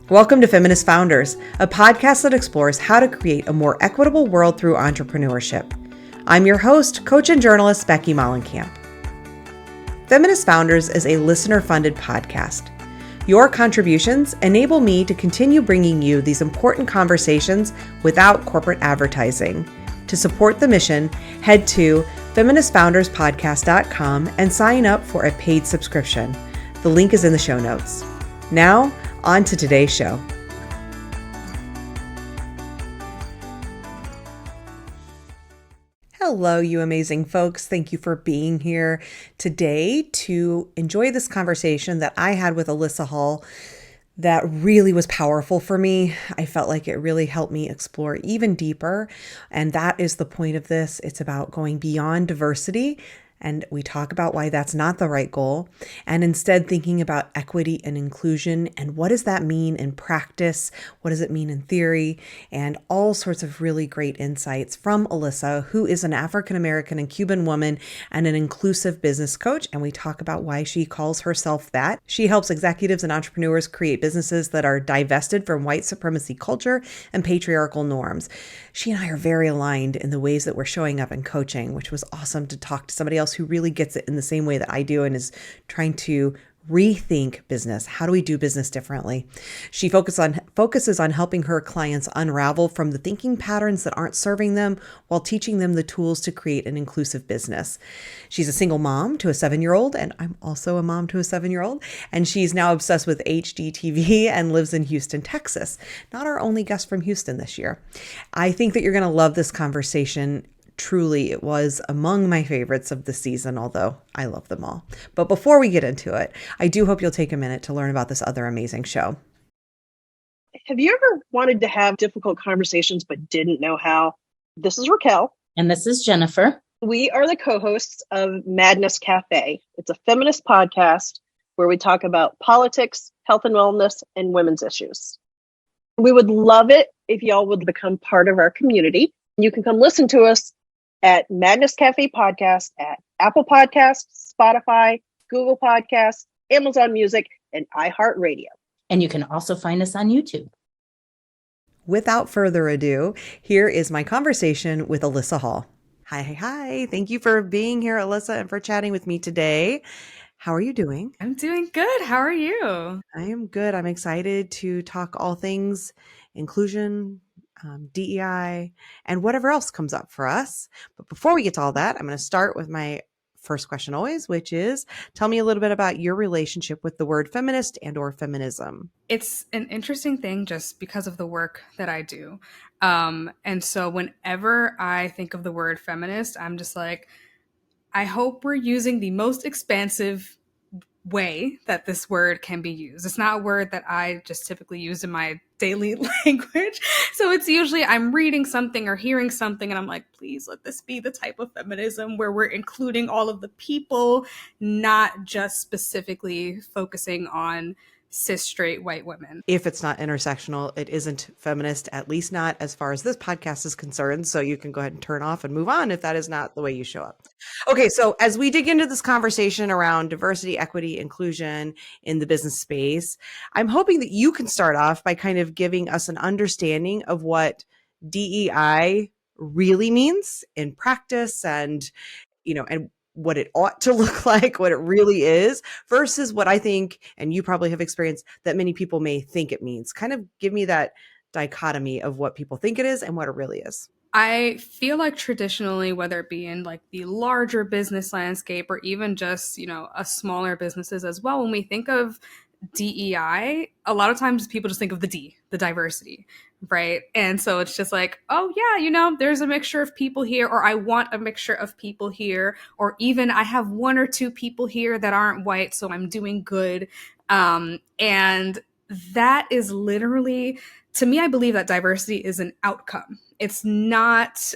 Welcome to Feminist Founders, a podcast that explores how to create a more equitable world through entrepreneurship. I'm your host, coach and journalist Becky Mollenkamp. Feminist Founders is a listener-funded podcast. Your contributions enable me to continue bringing you these important conversations without corporate advertising. To support the mission, head to feministfounderspodcast.com and sign up for a paid subscription. The link is in the show notes. Now, on to today's show. Hello, you amazing folks. Thank you for being here today to enjoy this conversation that I had with Alyssa Hall that really was powerful for me. I felt like it really helped me explore even deeper. And that is the point of this. It's about going beyond diversity. And we talk about why that's not the right goal, and instead thinking about equity and inclusion and what does that mean in practice? What does it mean in theory? And all sorts of really great insights from Alyssa, who is an African-American and Cuban woman and an inclusive business coach. And we talk about why she calls herself that. She helps executives and entrepreneurs create businesses that are divested from white supremacy culture and patriarchal norms. She and I are very aligned in the ways that we're showing up in coaching, which was awesome to talk to somebody else who really gets it in the same way that I do and is trying to rethink business. How do we do business differently? She focuses on helping her clients unravel from the thinking patterns that aren't serving them while teaching them the tools to create an inclusive business. She's a single mom to a 7-year-old, and I'm also a mom to a 7-year-old, and she's now obsessed with HGTV and lives in Houston, Texas. Not our only guest from Houston this year. I think that you're going to love this conversation. Truly, it was among my favorites of the season, although I love them all. But before we get into it, I do hope you'll take a minute to learn about this other amazing show. Have you ever wanted to have difficult conversations but didn't know how? This is Raquel. And this is Jennifer. We are the co-hosts of Madness Cafe. It's a feminist podcast where we talk about politics, health and wellness, and women's issues. We would love it if y'all would become part of our community. You can come listen to us at Madness Cafe Podcast at Apple Podcasts, Spotify, Google Podcasts, Amazon Music, and iHeartRadio. And you can also find us on YouTube. Without further ado, here is my conversation with Alyssa Hall. Hi. Thank you for being here, Alyssa, and for chatting with me today. How are you doing? I'm doing good. How are you? I am good. I'm excited to talk all things inclusion, DEI, and whatever else comes up for us. But before we get to all that, I'm going to start with my first question always, which is, tell me a little bit about your relationship with the word feminist and or feminism. It's an interesting thing just because of the work that I do. And so whenever I think of the word feminist, I'm just like, I hope we're using the most expansive way that this word can be used. It's not a word that I just typically use in my daily language. So it's usually I'm reading something or hearing something and I'm like, please let this be the type of feminism where we're including all of the people, not just specifically focusing on cis straight white women. If it's not intersectional, it isn't feminist, at least not as far as this podcast is concerned. So you can go ahead and turn off and move on if that is not the way you show up. Okay, so as we dig into this conversation around diversity, equity, inclusion in the business space, I'm hoping that you can start off by kind of giving us an understanding of what DEI really means in practice and what it ought to look like, what it really is, versus what I think, and you probably have experienced, that many people may think it means. Kind of give me that dichotomy of what people think it is and what it really is. I feel like traditionally, whether it be in like the larger business landscape or even just, a smaller businesses as well, when we think of DEI, a lot of times people just think of the D, the diversity, right? And so it's just like, oh yeah, there's a mixture of people here, or I want a mixture of people here, or even I have 1 or 2 people here that aren't white, so I'm doing good. And that is literally, to me, I believe that diversity is an outcome. It's not,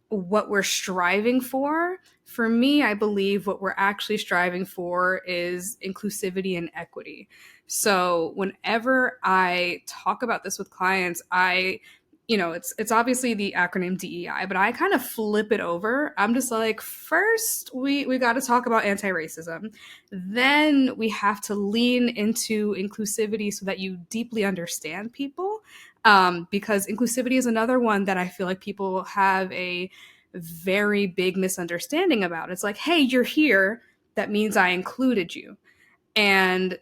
what we're striving for. For me, I believe what we're actually striving for is inclusivity and equity. So whenever I talk about this with clients, I it's obviously the acronym DEI, but I kind of flip it over. I'm just like, first we got to talk about anti-racism, then we have to lean into inclusivity so that you deeply understand people, because inclusivity is another one that I feel like people have a very big misunderstanding about. It's like, hey, you're here, that means I included you, and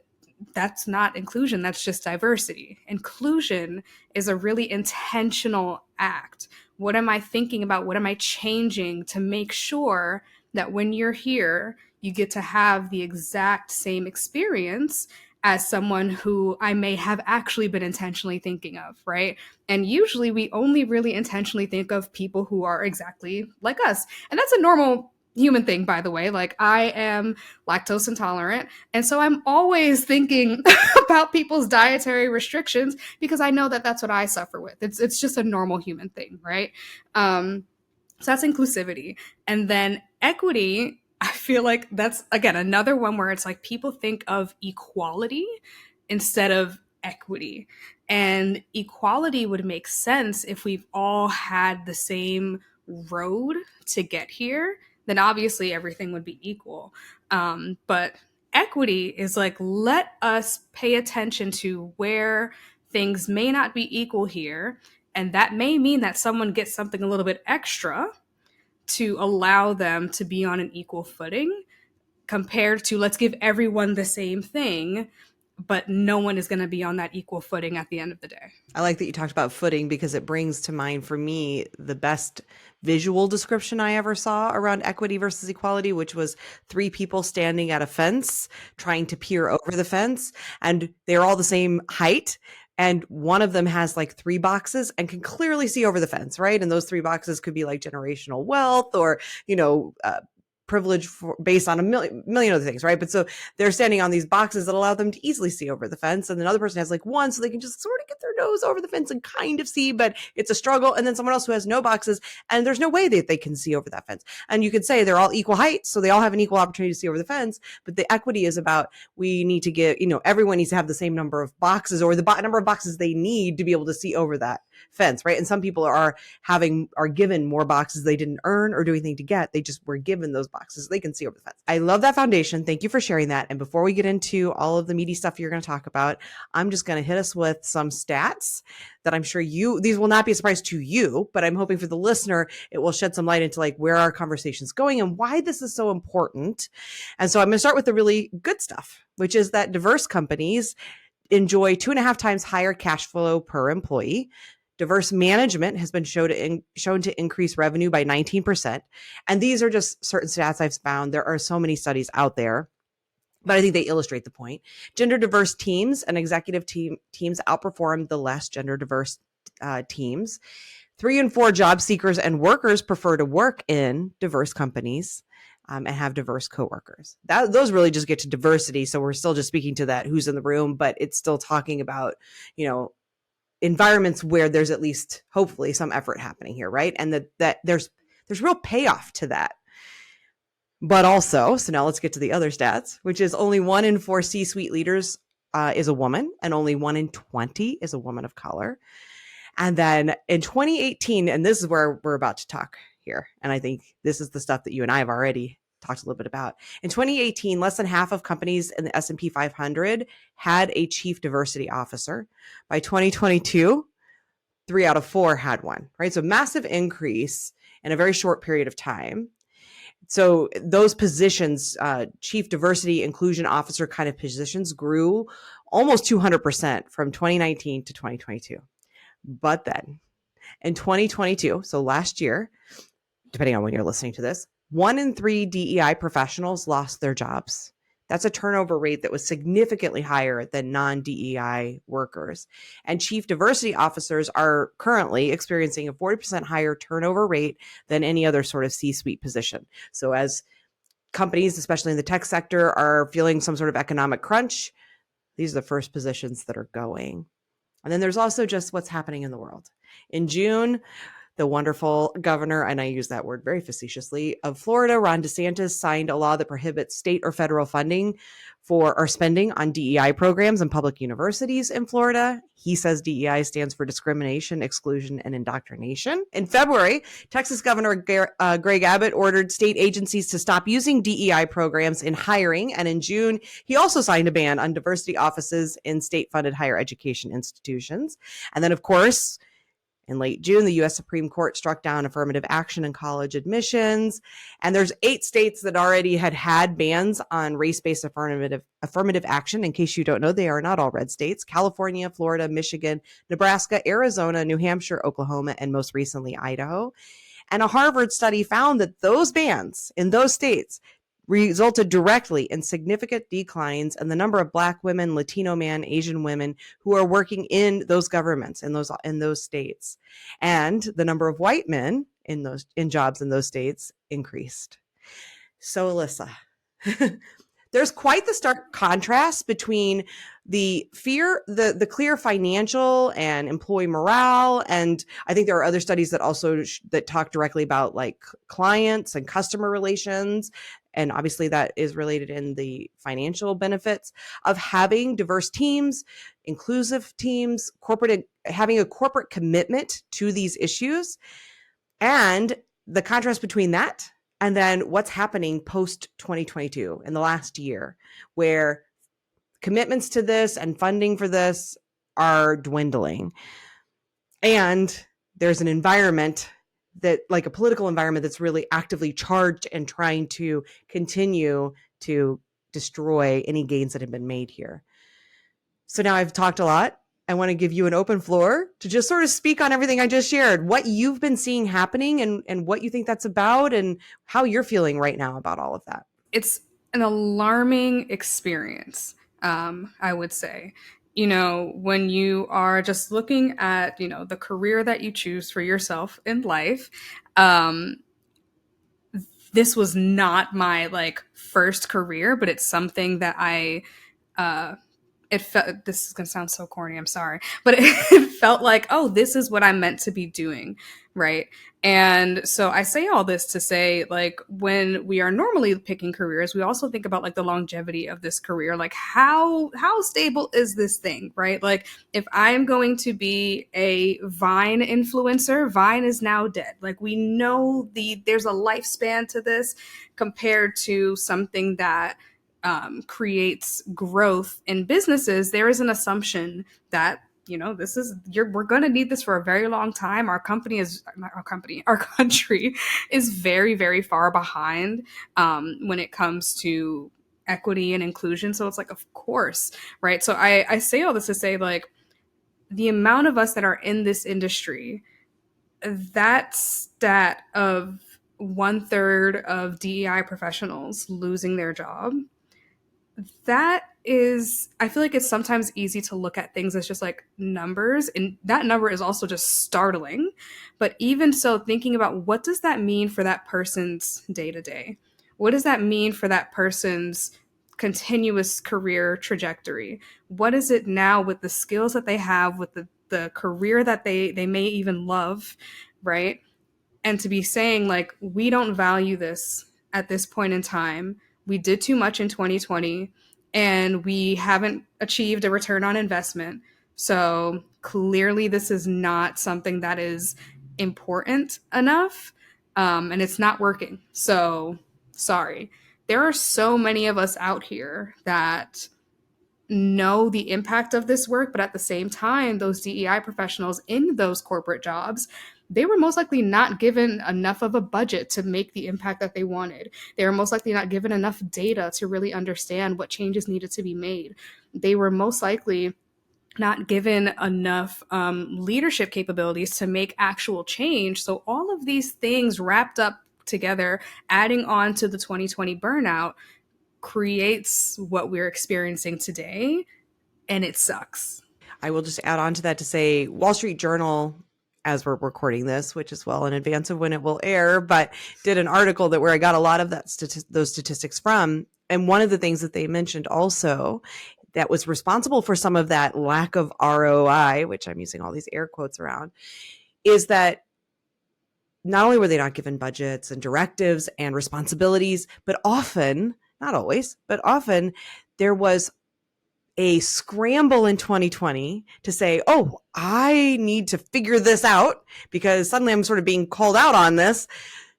that's not inclusion, that's just diversity. Inclusion is a really intentional act. What am I thinking about? What am I changing to make sure that when you're here, you get to have the exact same experience as someone who I may have actually been intentionally thinking of, right? And usually we only really intentionally think of people who are exactly like us. And that's a normal human thing, by the way. Like, I am lactose intolerant, and so I'm always thinking about people's dietary restrictions because I know that that's what I suffer with. It's just a normal human thing, right? So that's inclusivity. And then equity, I feel like that's, again, another one where it's like people think of equality instead of equity. And equality would make sense if we've all had the same road to get here, then obviously everything would be equal. But equity is like, let us pay attention to where things may not be equal here. And that may mean that someone gets something a little bit extra to allow them to be on an equal footing, compared to let's give everyone the same thing, but no one is going to be on that equal footing at the end of the day. I like that you talked about footing because it brings to mind for me the best visual description I ever saw around equity versus equality, which was three people standing at a fence trying to peer over the fence, and they're all the same height. And one of them has like three boxes and can clearly see over the fence, right? And those three boxes could be like generational wealth or, privilege based on a million other things, right? But so they're standing on these boxes that allow them to easily see over the fence. And another person has like one, so they can just sort of get their nose over the fence and kind of see, but it's a struggle. And then someone else who has no boxes, and there's no way that they can see over that fence. And you could say they're all equal height, so they all have an equal opportunity to see over the fence. But the equity is about, we need to get, everyone needs to have the same number of boxes, or the number of boxes they need to be able to see over that fence, right? And some people are given more boxes they didn't earn or do anything to get. They just were given those boxes. They can see over the fence. I love that foundation. Thank you for sharing that. And before we get into all of the meaty stuff you're going to talk about, I'm just going to hit us with some stats that I'm sure these will not be a surprise to you, but I'm hoping for the listener, it will shed some light into like where our conversation's going and why this is so important. And so I'm going to start with the really good stuff, which is that diverse companies enjoy 2.5 times higher cash flow per employee. Diverse management has been shown to increase revenue by 19%. And these are just certain stats I've found. There are so many studies out there, but I think they illustrate the point. Gender diverse teams and executive teams outperform the less gender diverse teams. 3 in 4 job seekers and workers prefer to work in diverse companies and have diverse coworkers. Those really just get to diversity. So we're still just speaking to that who's in the room, but it's still talking about, environments where there's at least hopefully some effort happening here, right? And that there's real payoff to that. But also, so now let's get to the other stats, which is only 1 in 4 C-suite leaders is a woman, and only 1 in 20 is a woman of color. And then in 2018, and this is where we're about to talk here, and I think this is the stuff that you and I have already talked a little bit about. In 2018, less than half of companies in the S&P 500 had a chief diversity officer. By 2022, 3 out of 4 had one, right? So massive increase in a very short period of time. So those positions, chief diversity inclusion officer kind of positions, grew almost 200% from 2019 to 2022. But then in 2022, so last year, depending on when you're listening to this, 1 in 3 DEI professionals lost their jobs. That's a turnover rate that was significantly higher than non-DEI workers. And chief diversity officers are currently experiencing a 40% higher turnover rate than any other sort of C-suite position. So as companies, especially in the tech sector, are feeling some sort of economic crunch, these are the first positions that are going. And then there's also just what's happening in the world. In June, the wonderful governor, and I use that word very facetiously, of Florida, Ron DeSantis, signed a law that prohibits state or federal funding for or spending on DEI programs in public universities in Florida. He says DEI stands for discrimination, exclusion, and indoctrination. In February, Texas Governor Greg Abbott ordered state agencies to stop using DEI programs in hiring. And in June, he also signed a ban on diversity offices in state-funded higher education institutions. And then, of course, in late June, the U.S. Supreme Court struck down affirmative action in college admissions. And there's 8 states that already had bans on race-based affirmative action. In case you don't know, they are not all red states: California, Florida, Michigan, Nebraska, Arizona, New Hampshire, Oklahoma, and most recently, Idaho. And a Harvard study found that those bans in those states resulted directly in significant declines in the number of Black women, Latino men, Asian women who are working in those governments in those states, and the number of white men in jobs in those states increased. So, Alyssa, there's quite the stark contrast between the clear financial and employee morale. And I think there are other studies that also that talk directly about like clients and customer relations. And obviously that is related in the financial benefits of having diverse teams, inclusive teams, having a corporate commitment to these issues, and the contrast between that and then what's happening post 2022 in the last year, where commitments to this and funding for this are dwindling. And there's an environment that, like a political environment, that's really actively charged and trying to continue to destroy any gains that have been made here. So now I've talked a lot. I want to give you an open floor to just sort of speak on everything I just shared, what you've been seeing happening and what you think that's about and how you're feeling right now about all of that. It's an alarming experience, I would say. You know, when you are just looking at, you know, the career that you choose for yourself in life, this was not my like first career, but it's something that it felt, this is going to sound so corny, I'm sorry, but it felt like, oh, this is what I'm meant to be doing, right? And so I say all this to say, like, when we are normally picking careers, we also think about like the longevity of this career, like how stable is this thing, right? Like, if I'm going to be a Vine influencer, Vine is now dead. Like, we know there's a lifespan to this compared to something that creates growth in businesses. There is an assumption that, you know, we're going to need this for a very long time. Our country is very, very far behind when it comes to equity and inclusion. So it's like, of course, right? So I say all this to say, like, the amount of us that are in this industry, that stat of 1/3 of DEI professionals losing their job, that is, I feel like it's sometimes easy to look at things as just like numbers, and that number is also just startling. But even so, thinking about what does that mean for that person's day to day? What does that mean for that person's continuous career trajectory? What is it now with the skills that they have, with the career that they may even love, right? And to be saying like, we don't value this at this point in time. We did too much in 2020 and we haven't achieved a return on investment. So clearly this is not something that is important enough, and it's not working. So sorry. There are so many of us out here that know the impact of this work, but at the same time, those DEI professionals in those corporate jobs, they were most likely not given enough of a budget to make the impact that they wanted. They were most likely not given enough data to really understand what changes needed to be made. They were most likely not given enough leadership capabilities to make actual change. So all of these things wrapped up together, adding on to the 2020 burnout, creates what we're experiencing today, and it sucks. I will just add on to that to say Wall Street Journal, as we're recording this, which is well in advance of when it will air, but did an article where I got a lot of those statistics from. And one of the things that they mentioned also that was responsible for some of that lack of ROI, which I'm using all these air quotes around, is that not only were they not given budgets and directives and responsibilities, but often, not always, but often there was a scramble in 2020 to say, oh, I need to figure this out because suddenly I'm sort of being called out on this.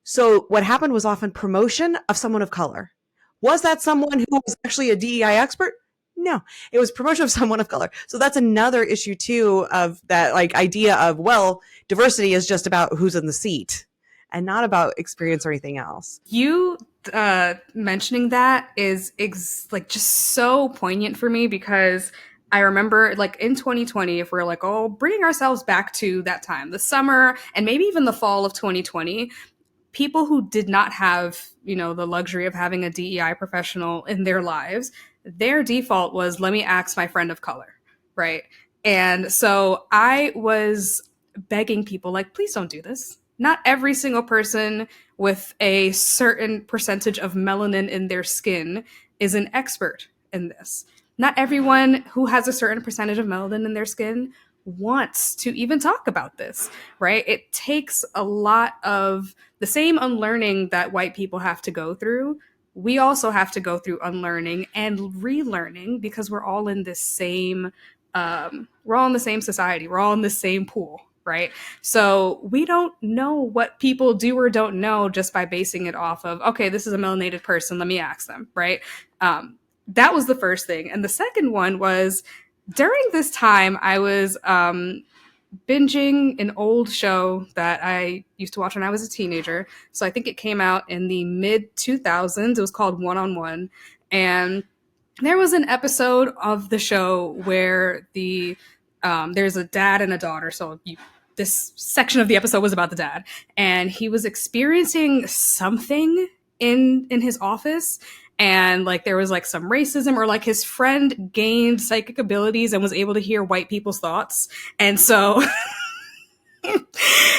So what happened was often promotion of someone of color. Was that someone who was actually a DEI expert? No, it was promotion of someone of color. So that's another issue too, of that like idea of, well, diversity is just about who's in the seat and not about experience or anything else. You mentioning that is like just so poignant for me, because I remember like in 2020, if we're like, oh, bringing ourselves back to that time, the summer and maybe even the fall of 2020, people who did not have, you know, the luxury of having a DEI professional in their lives, their default was, let me ask my friend of color, right? And so I was begging people, like, please don't do this. Not every single person with a certain percentage of melanin in their skin is an expert in this. Not everyone who has a certain percentage of melanin in their skin wants to even talk about this, right? It takes a lot of the same unlearning that white people have to go through. We also have to go through unlearning and relearning, because we're all in this same we're all in the same society, we're all in the same pool, right? So we don't know what people do or don't know just by basing it off of, okay, this is a melanated person, let me ask them, right? That was the first thing. And the second one was, during this time I was binging an old show that I used to watch when I was a teenager. So I think it came out in the mid 2000s. It was called One on One. And there was an episode of the show where there's a dad and a daughter. So this section of the episode was about the dad, and he was experiencing something in his office, and like there was like some racism, or like his friend gained psychic abilities and was able to hear white people's thoughts, and so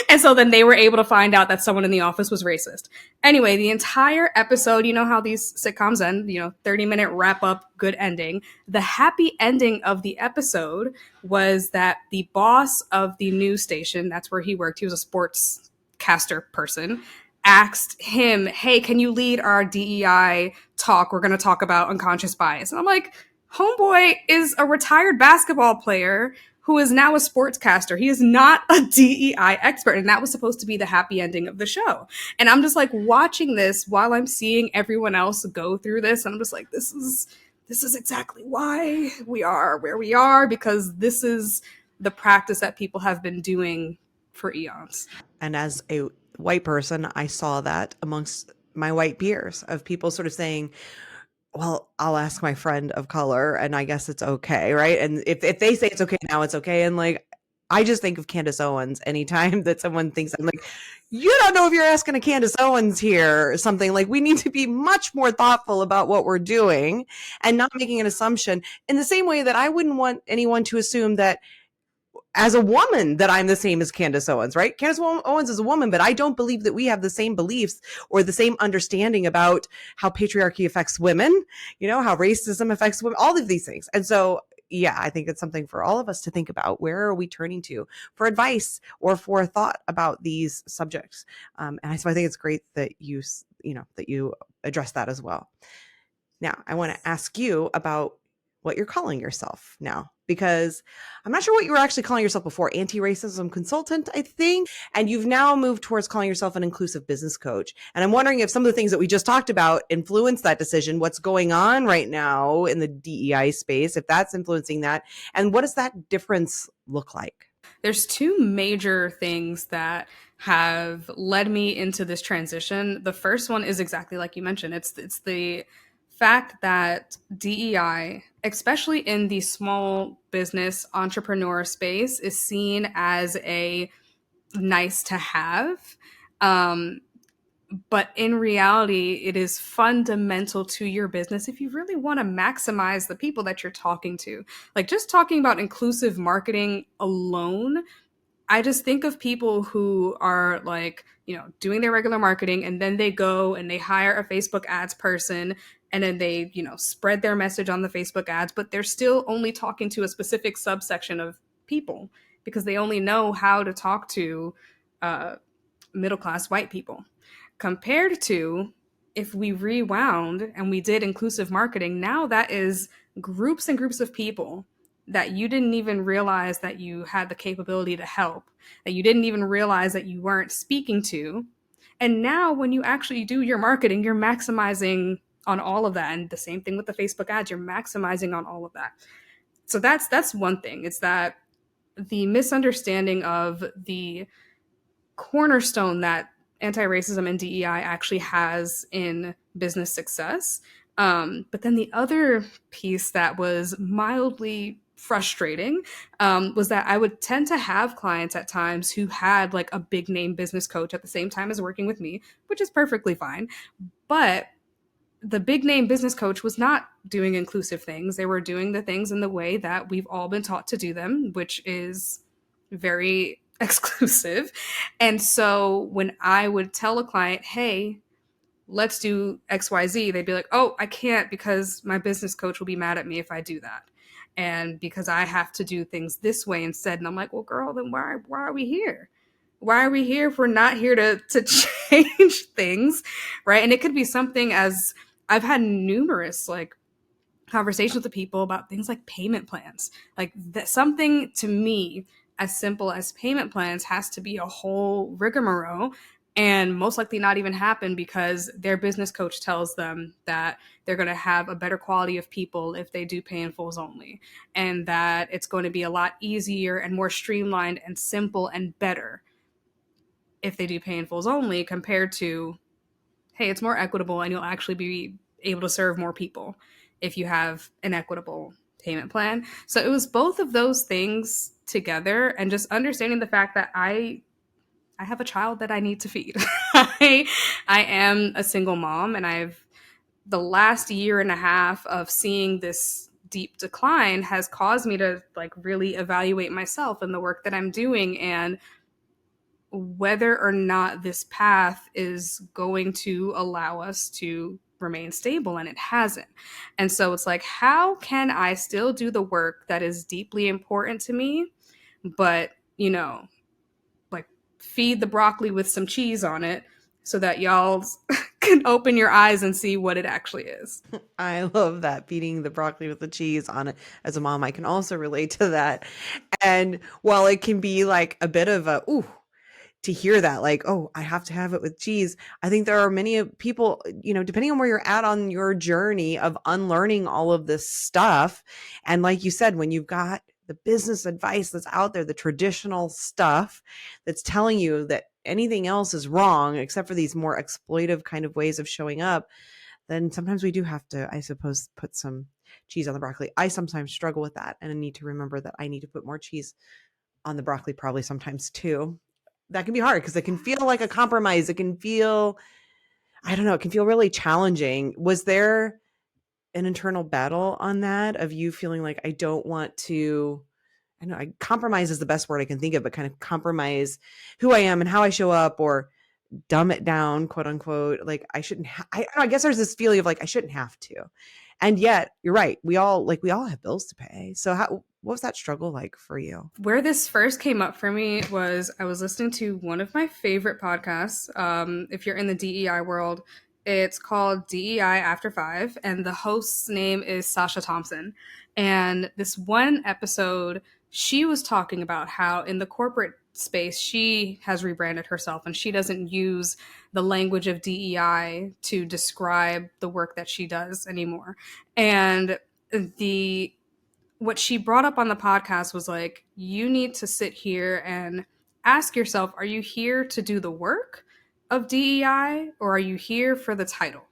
and so then they were able to find out that someone in the office was racist. Anyway, the entire episode, you know how these sitcoms end, 30-minute wrap up, good ending. The happy ending of the episode was that the boss of the news station, that's where he worked, he was a sports caster person, asked him, hey, can you lead our DEI talk? We're going to talk about unconscious bias. And I'm like, homeboy is a retired basketball player who is now a sportscaster. He is not a DEI expert. And that was supposed to be the happy ending of the show. And I'm just like watching this while I'm seeing everyone else go through this. And I'm just like, this is exactly why we are where we are, because this is the practice that people have been doing for eons. And as a white person, I saw that amongst my white peers, of people sort of saying, well, I'll ask my friend of color and I guess it's okay, right? And if they say it's okay now, it's okay. And like, I just think of Candace Owens anytime that someone thinks, I'm like, you don't know if you're asking a Candace Owens here or something. Like, we need to be much more thoughtful about what we're doing and not making an assumption, in the same way that I wouldn't want anyone to assume that as a woman that I'm the same as Candace Owens, right? Candace Owens is a woman, but I don't believe that we have the same beliefs or the same understanding about how patriarchy affects women, how racism affects women, all of these things. And so, yeah, I think it's something for all of us to think about. Where are we turning to for advice or for thought about these subjects? And so I think it's great that you address that as well. Now, I want to ask you about what you're calling yourself now, because I'm not sure what you were actually calling yourself before. Anti-racism consultant, I think. And you've now moved towards calling yourself an inclusive business coach. And I'm wondering if some of the things that we just talked about influence that decision, what's going on right now in the DEI space, if that's influencing that, and what does that difference look like? There's two major things that have led me into this transition. The first one is exactly like you mentioned. It's the fact that DEI, especially in the small business entrepreneur space, is seen as a nice to have. But in reality, it is fundamental to your business if you really want to maximize the people that you're talking to. Like, just talking about inclusive marketing alone, I just think of people who are like, doing their regular marketing, and then they go and they hire a Facebook ads person, and then they, spread their message on the Facebook ads, but they're still only talking to a specific subsection of people because they only know how to talk to middle class white people. Compared to if we rewound and we did inclusive marketing, now that is groups and groups of people that you didn't even realize that you had the capability to help, that you didn't even realize that you weren't speaking to. And now when you actually do your marketing, you're maximizing on all of that. And the same thing with the Facebook ads, you're maximizing on all of that. So that's one thing. It's that the misunderstanding of the cornerstone that anti-racism and DEI actually has in business success. But then the other piece that was mildly frustrating was that I would tend to have clients at times who had like a big name business coach at the same time as working with me, which is perfectly fine. But the big name business coach was not doing inclusive things. They were doing the things in the way that we've all been taught to do them, which is very exclusive. And so when I would tell a client, hey, let's do XYZ, they'd be like, oh, I can't because my business coach will be mad at me if I do that. And because I have to do things this way instead. And I'm like, well, girl, then why are we here? Why are we here if we're not here to change things, right? And it could be something as I've had numerous like conversations with the people about things like payment plans. Like that, something to me as simple as payment plans has to be a whole rigmarole and most likely not even happen because their business coach tells them that they're going to have a better quality of people if they do pay in fulls only, and that it's going to be a lot easier and more streamlined and simple and better if they do pay in fulls only compared to, hey, it's more equitable and you'll actually be able to serve more people if you have an equitable payment plan. So it was both of those things together and just understanding the fact that I have a child that I need to feed. I am a single mom, and I've the last year and a half of seeing this deep decline has caused me to like really evaluate myself and the work that I'm doing and whether or not this path is going to allow us to remain stable, and it hasn't. And so it's like, how can I still do the work that is deeply important to me, but, you know, like feed the broccoli with some cheese on it so that y'all can open your eyes and see what it actually is. I love that, feeding the broccoli with the cheese on it. As a mom, I can also relate to that. And while it can be like a bit of a, ooh, to hear that, like, oh, I have to have it with cheese. I think there are many people, depending on where you're at on your journey of unlearning all of this stuff. And like you said, when you've got the business advice that's out there, the traditional stuff that's telling you that anything else is wrong, except for these more exploitive kind of ways of showing up, then sometimes we do have to, I suppose, put some cheese on the broccoli. I sometimes struggle with that. And I need to remember that I need to put more cheese on the broccoli probably sometimes too. That can be hard because it can feel like a compromise. It can feel, I don't know, it can feel really challenging. Was there an internal battle on that of you feeling like, I don't want to, I know compromise is the best word I can think of, but kind of compromise who I am and how I show up, or dumb it down, quote unquote. Like I shouldn't, I guess there's this feeling of like, I shouldn't have to. And yet you're right. We all have bills to pay. So what was that struggle like for you? Where this first came up for me was I was listening to one of my favorite podcasts. If you're in the DEI world, it's called DEI After 5, and the host's name is Sasha Thompson. And this one episode, she was talking about how in the corporate space, she has rebranded herself and she doesn't use the language of DEI to describe the work that she does anymore. And what she brought up on the podcast was like, you need to sit here and ask yourself, are you here to do the work of DEI or are you here for the title?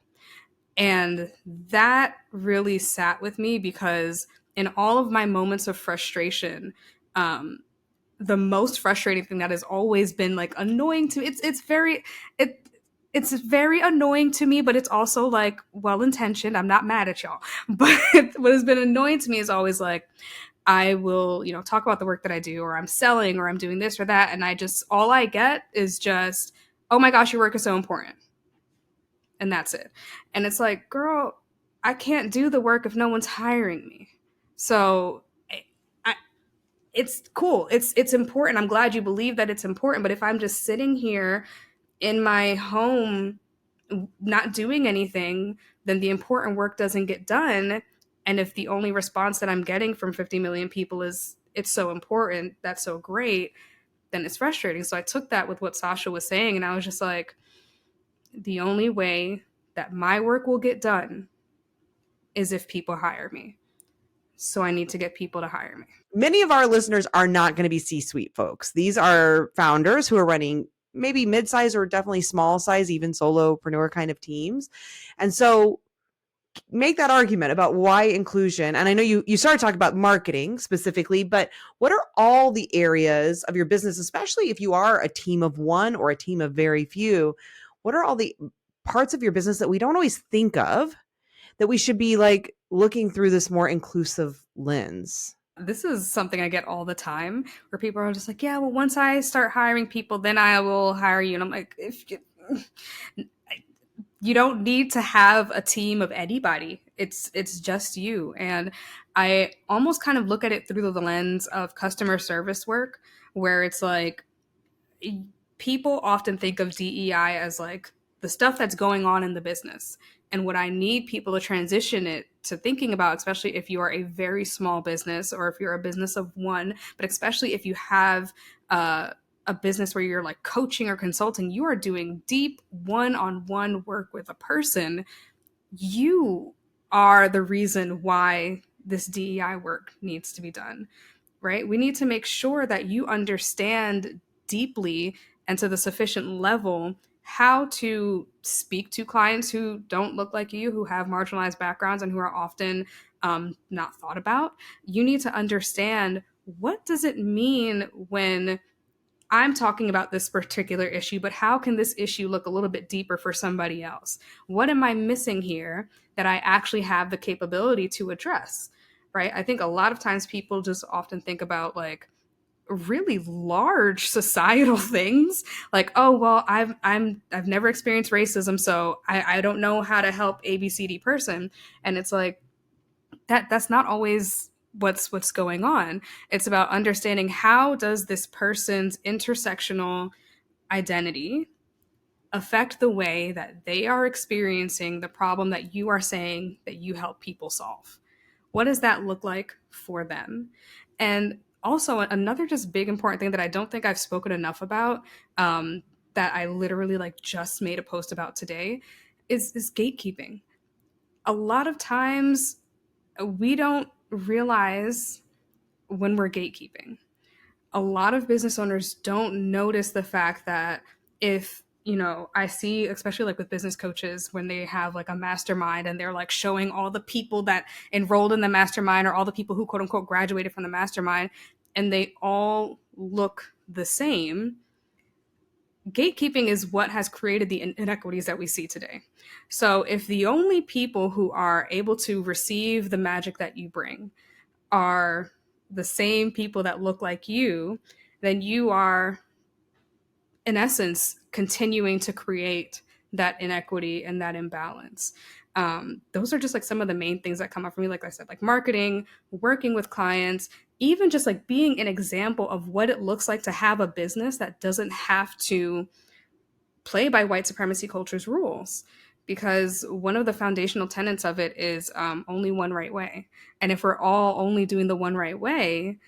And that really sat with me because in all of my moments of frustration, the most frustrating thing that has always been like annoying to me, it's very annoying to me, but it's also like well-intentioned. I'm not mad at y'all. But what has been annoying to me is always like, I will, talk about the work that I do, or I'm selling, or I'm doing this or that. And all I get is just, oh my gosh, your work is so important. And that's it. And it's like, girl, I can't do the work if no one's hiring me. So it's cool. It's important. I'm glad you believe that it's important. But if I'm just sitting here in my home not doing anything, then the important work doesn't get done. And if the only response that I'm getting from 50 million people is, it's so important, that's so great, then it's frustrating. So I took that with what Sasha was saying, and I was just like, the only way that my work will get done is if people hire me. So I need to get people to hire me. Many of our listeners are not going to be C-suite folks. These are founders who are running maybe mid-size or definitely small size, even solopreneur kind of teams. And so make that argument about why inclusion. And I know you started talking about marketing specifically, but what are all the areas of your business, especially if you are a team of one or a team of very few, what are all the parts of your business that we don't always think of that we should be like looking through this more inclusive lens? This is something I get all the time where people are just like, yeah, well, once I start hiring people, then I will hire you. And I'm like, if you don't need to have a team of anybody. It's just you. And I almost kind of look at it through the lens of customer service work, where it's like, people often think of DEI as like the stuff that's going on in the business. And what I need people to transition it to thinking about, especially if you are a very small business or if you're a business of one, but especially if you have a business where you're like coaching or consulting, you are doing deep one-on-one work with a person. You are the reason why this DEI work needs to be done, right? We need to make sure that you understand deeply and to the sufficient level how to speak to clients who don't look like you, who have marginalized backgrounds and who are often not thought about. You need to understand, what does it mean when I'm talking about this particular issue, but how can this issue look a little bit deeper for somebody else? What am I missing here that I actually have the capability to address? Right? I think a lot of times people just often think about like really large societal things, like, oh well, I've never experienced racism, so I don't know how to help ABCD person. And it's like, that's not always what's going on. It's about understanding, how does this person's intersectional identity affect the way that they are experiencing the problem that you are saying that you help people solve? What does that look like for them? And also another just big important thing that I don't think I've spoken enough about, that I literally like just made a post about today, is gatekeeping. A lot of times we don't realize when we're gatekeeping. A lot of business owners don't notice the fact that if, I see, especially like with business coaches, when they have like a mastermind and they're like showing all the people that enrolled in the mastermind or all the people who quote unquote graduated from the mastermind, and they all look the same. Gatekeeping is what has created the inequities that we see today. So if the only people who are able to receive the magic that you bring are the same people that look like you, then you are, in essence, continuing to create that inequity and that imbalance. Those are just like some of the main things that come up for me. Like I said, like marketing, working with clients, even just like being an example of what it looks like to have a business that doesn't have to play by white supremacy culture's rules. Because one of the foundational tenets of it is only one right way. And if we're all only doing the one right way,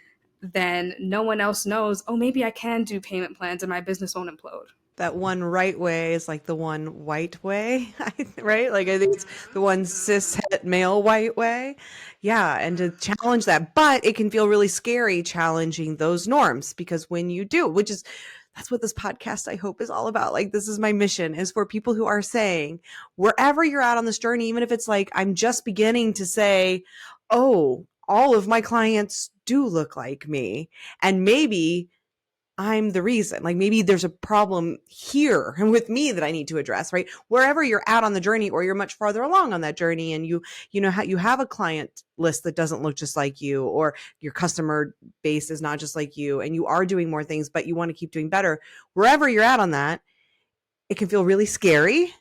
then no one else knows, oh, maybe I can do payment plans and my business won't implode. That one right way is like the one white way, right? Like I think it's the one cis het male white way. Yeah. And to challenge that, but it can feel really scary challenging those norms, because when you do, that's what this podcast, I hope, is all about. Like, this is my mission, is for people who are saying, wherever you're at on this journey, even if it's like, I'm just beginning to say, oh, all of my clients do look like me. And maybe I'm the reason. Like, maybe there's a problem here with me that I need to address, right? Wherever you're at on the journey, or you're much farther along on that journey, and you have a client list that doesn't look just like you, or your customer base is not just like you, and you are doing more things, but you want to keep doing better. Wherever you're at on that, it can feel really scary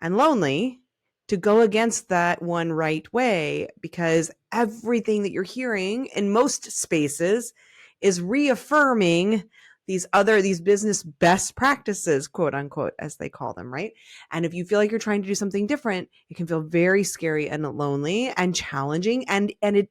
and lonely to go against that one right way, because everything that you're hearing in most spaces is reaffirming these business best practices, quote unquote, as they call them, right? And if you feel like you're trying to do something different, it can feel very scary and lonely and challenging. And it,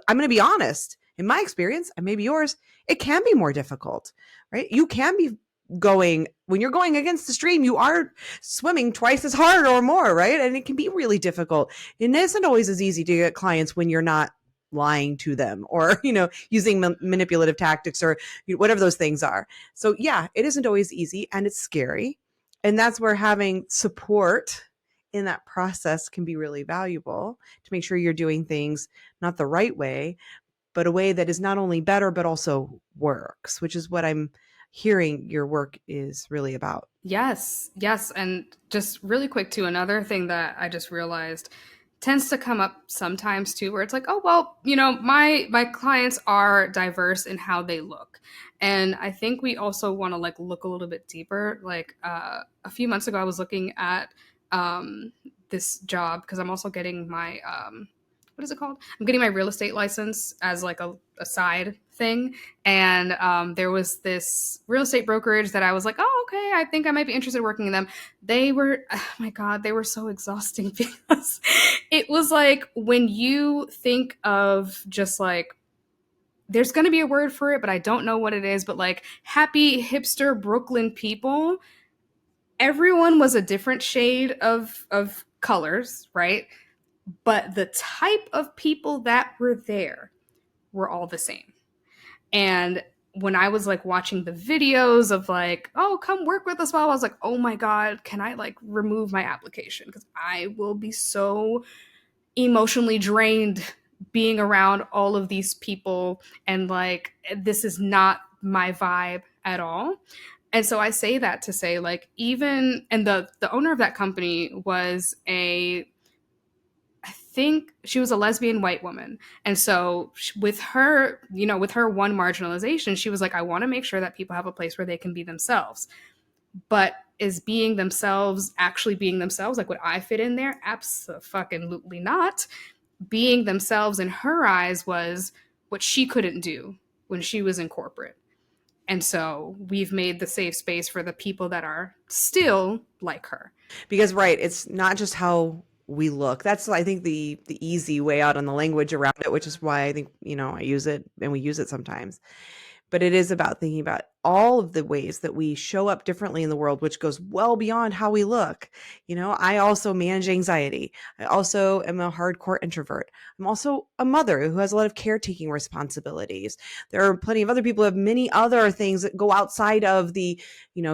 I'm going to be honest, in my experience, and maybe yours, it can be more difficult, right? You can be when you're going against the stream, you are swimming twice as hard or more, right? And it can be really difficult. It isn't always as easy to get clients when you're not lying to them or, using manipulative tactics or whatever those things are. So yeah, it isn't always easy and it's scary. And that's where having support in that process can be really valuable to make sure you're doing things not the right way, but a way that is not only better, but also works, which is what I'm hearing your work is really about. Yes. And just really quick too, another thing that I just realized tends to come up sometimes too, where it's like, oh, well, my clients are diverse in how they look. And I think we also want to like look a little bit deeper. Like a few months ago, I was looking at this job because I'm also getting my, what is it called? I'm getting my real estate license as like a side thing. And there was this real estate brokerage that I was like, oh, okay, I think I might be interested in working in them. They were, oh my God, they were so exhausting because it was like when you think of just like, there's going to be a word for it, but I don't know what it is, but like happy hipster Brooklyn people, everyone was a different shade of colors, right? But the type of people that were there were all the same. And when I was like watching the videos of like, oh, come work with us, I was like, oh my God, can I like remove my application? Because I will be so emotionally drained being around all of these people. And like, this is not my vibe at all. And so I say that to say like, even, and the owner of that company was I think she was a lesbian white woman. And so with her, with her one marginalization, she was like, I want to make sure that people have a place where they can be themselves. But is being themselves actually being themselves? Like, would I fit in there? Absolutely not. Being themselves in her eyes was what she couldn't do when she was in corporate. And so we've made the safe space for the people that are still like her. Because, right, it's not just how we look. That's, I think, the easy way out on the language around it, which is why I think, I use it and we use it sometimes. But it is about thinking about all of the ways that we show up differently in the world, which goes well beyond how we look. I also manage anxiety. I also am a hardcore introvert. I'm also a mother who has a lot of caretaking responsibilities. There are plenty of other people who have many other things that go outside of the,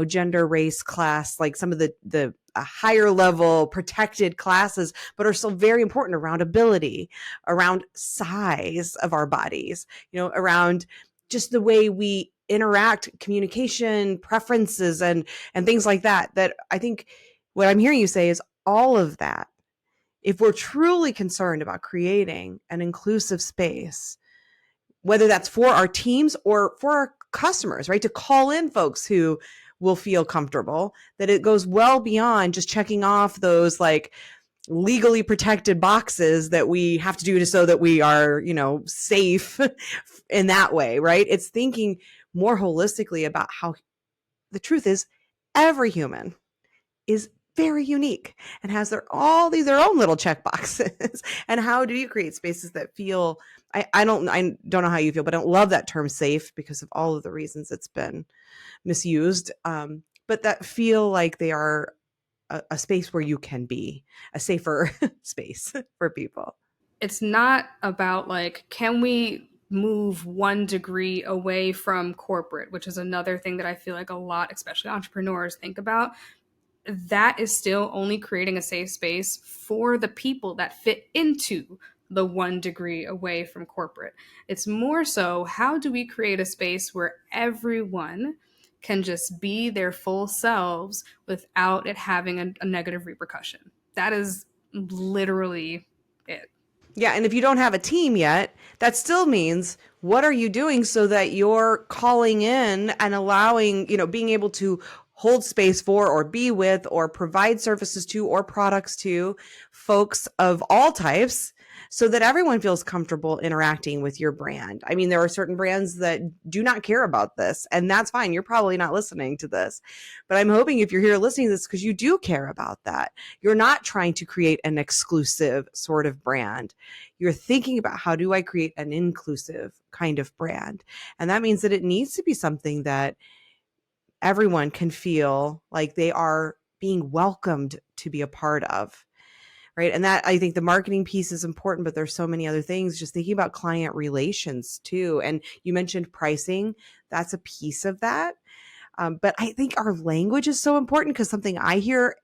gender, race, class, like some of the higher level protected classes, but are still very important around ability, around size of our bodies, around just the way we interact, communication, preferences, and things like that. That I think what I'm hearing you say is all of that. If we're truly concerned about creating an inclusive space, whether that's for our teams or for our customers, right, to call in folks who will feel comfortable, that it goes well beyond just checking off those like legally protected boxes that we have to do so that we are, safe in that way, right? It's thinking more holistically about how the truth is every human is very unique and has their own little check boxes. And how do you create spaces that feel, I don't know how you feel, but I don't love that term safe because of all of the reasons it's been misused. But that feel like they are a space where you can be a safer space for people. It's not about like, can we move 1 degree away from corporate, which is another thing that I feel like a lot, especially entrepreneurs, think about. That is still only creating a safe space for the people that fit into the 1 degree away from corporate. It's more so, how do we create a space where everyone can just be their full selves without it having a negative repercussion? That is literally it. Yeah. And if you don't have a team yet, that still means what are you doing so that you're calling in and allowing, being able to hold space for or be with or provide services to or products to folks of all types so that everyone feels comfortable interacting with your brand. I mean, there are certain brands that do not care about this, and that's fine. You're probably not listening to this, but I'm hoping if you're here listening to this because you do care about that. You're not trying to create an exclusive sort of brand. You're thinking about, how do I create an inclusive kind of brand? And that means that it needs to be something that everyone can feel like they are being welcomed to be a part of. Right. And that, I think the marketing piece is important, but there's so many other things, just thinking about client relations too. And you mentioned pricing. That's a piece of that. But I think our language is so important, because something I hear,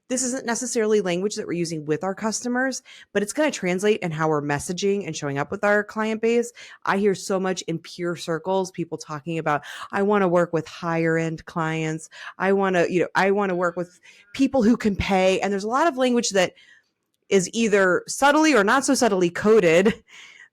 this isn't necessarily language that we're using with our customers, but it's going to translate in how we're messaging and showing up with our client base. I hear so much in peer circles, people talking about, I want to work with higher end clients. I want to work with people who can pay. And there's a lot of language that is either subtly or not so subtly coded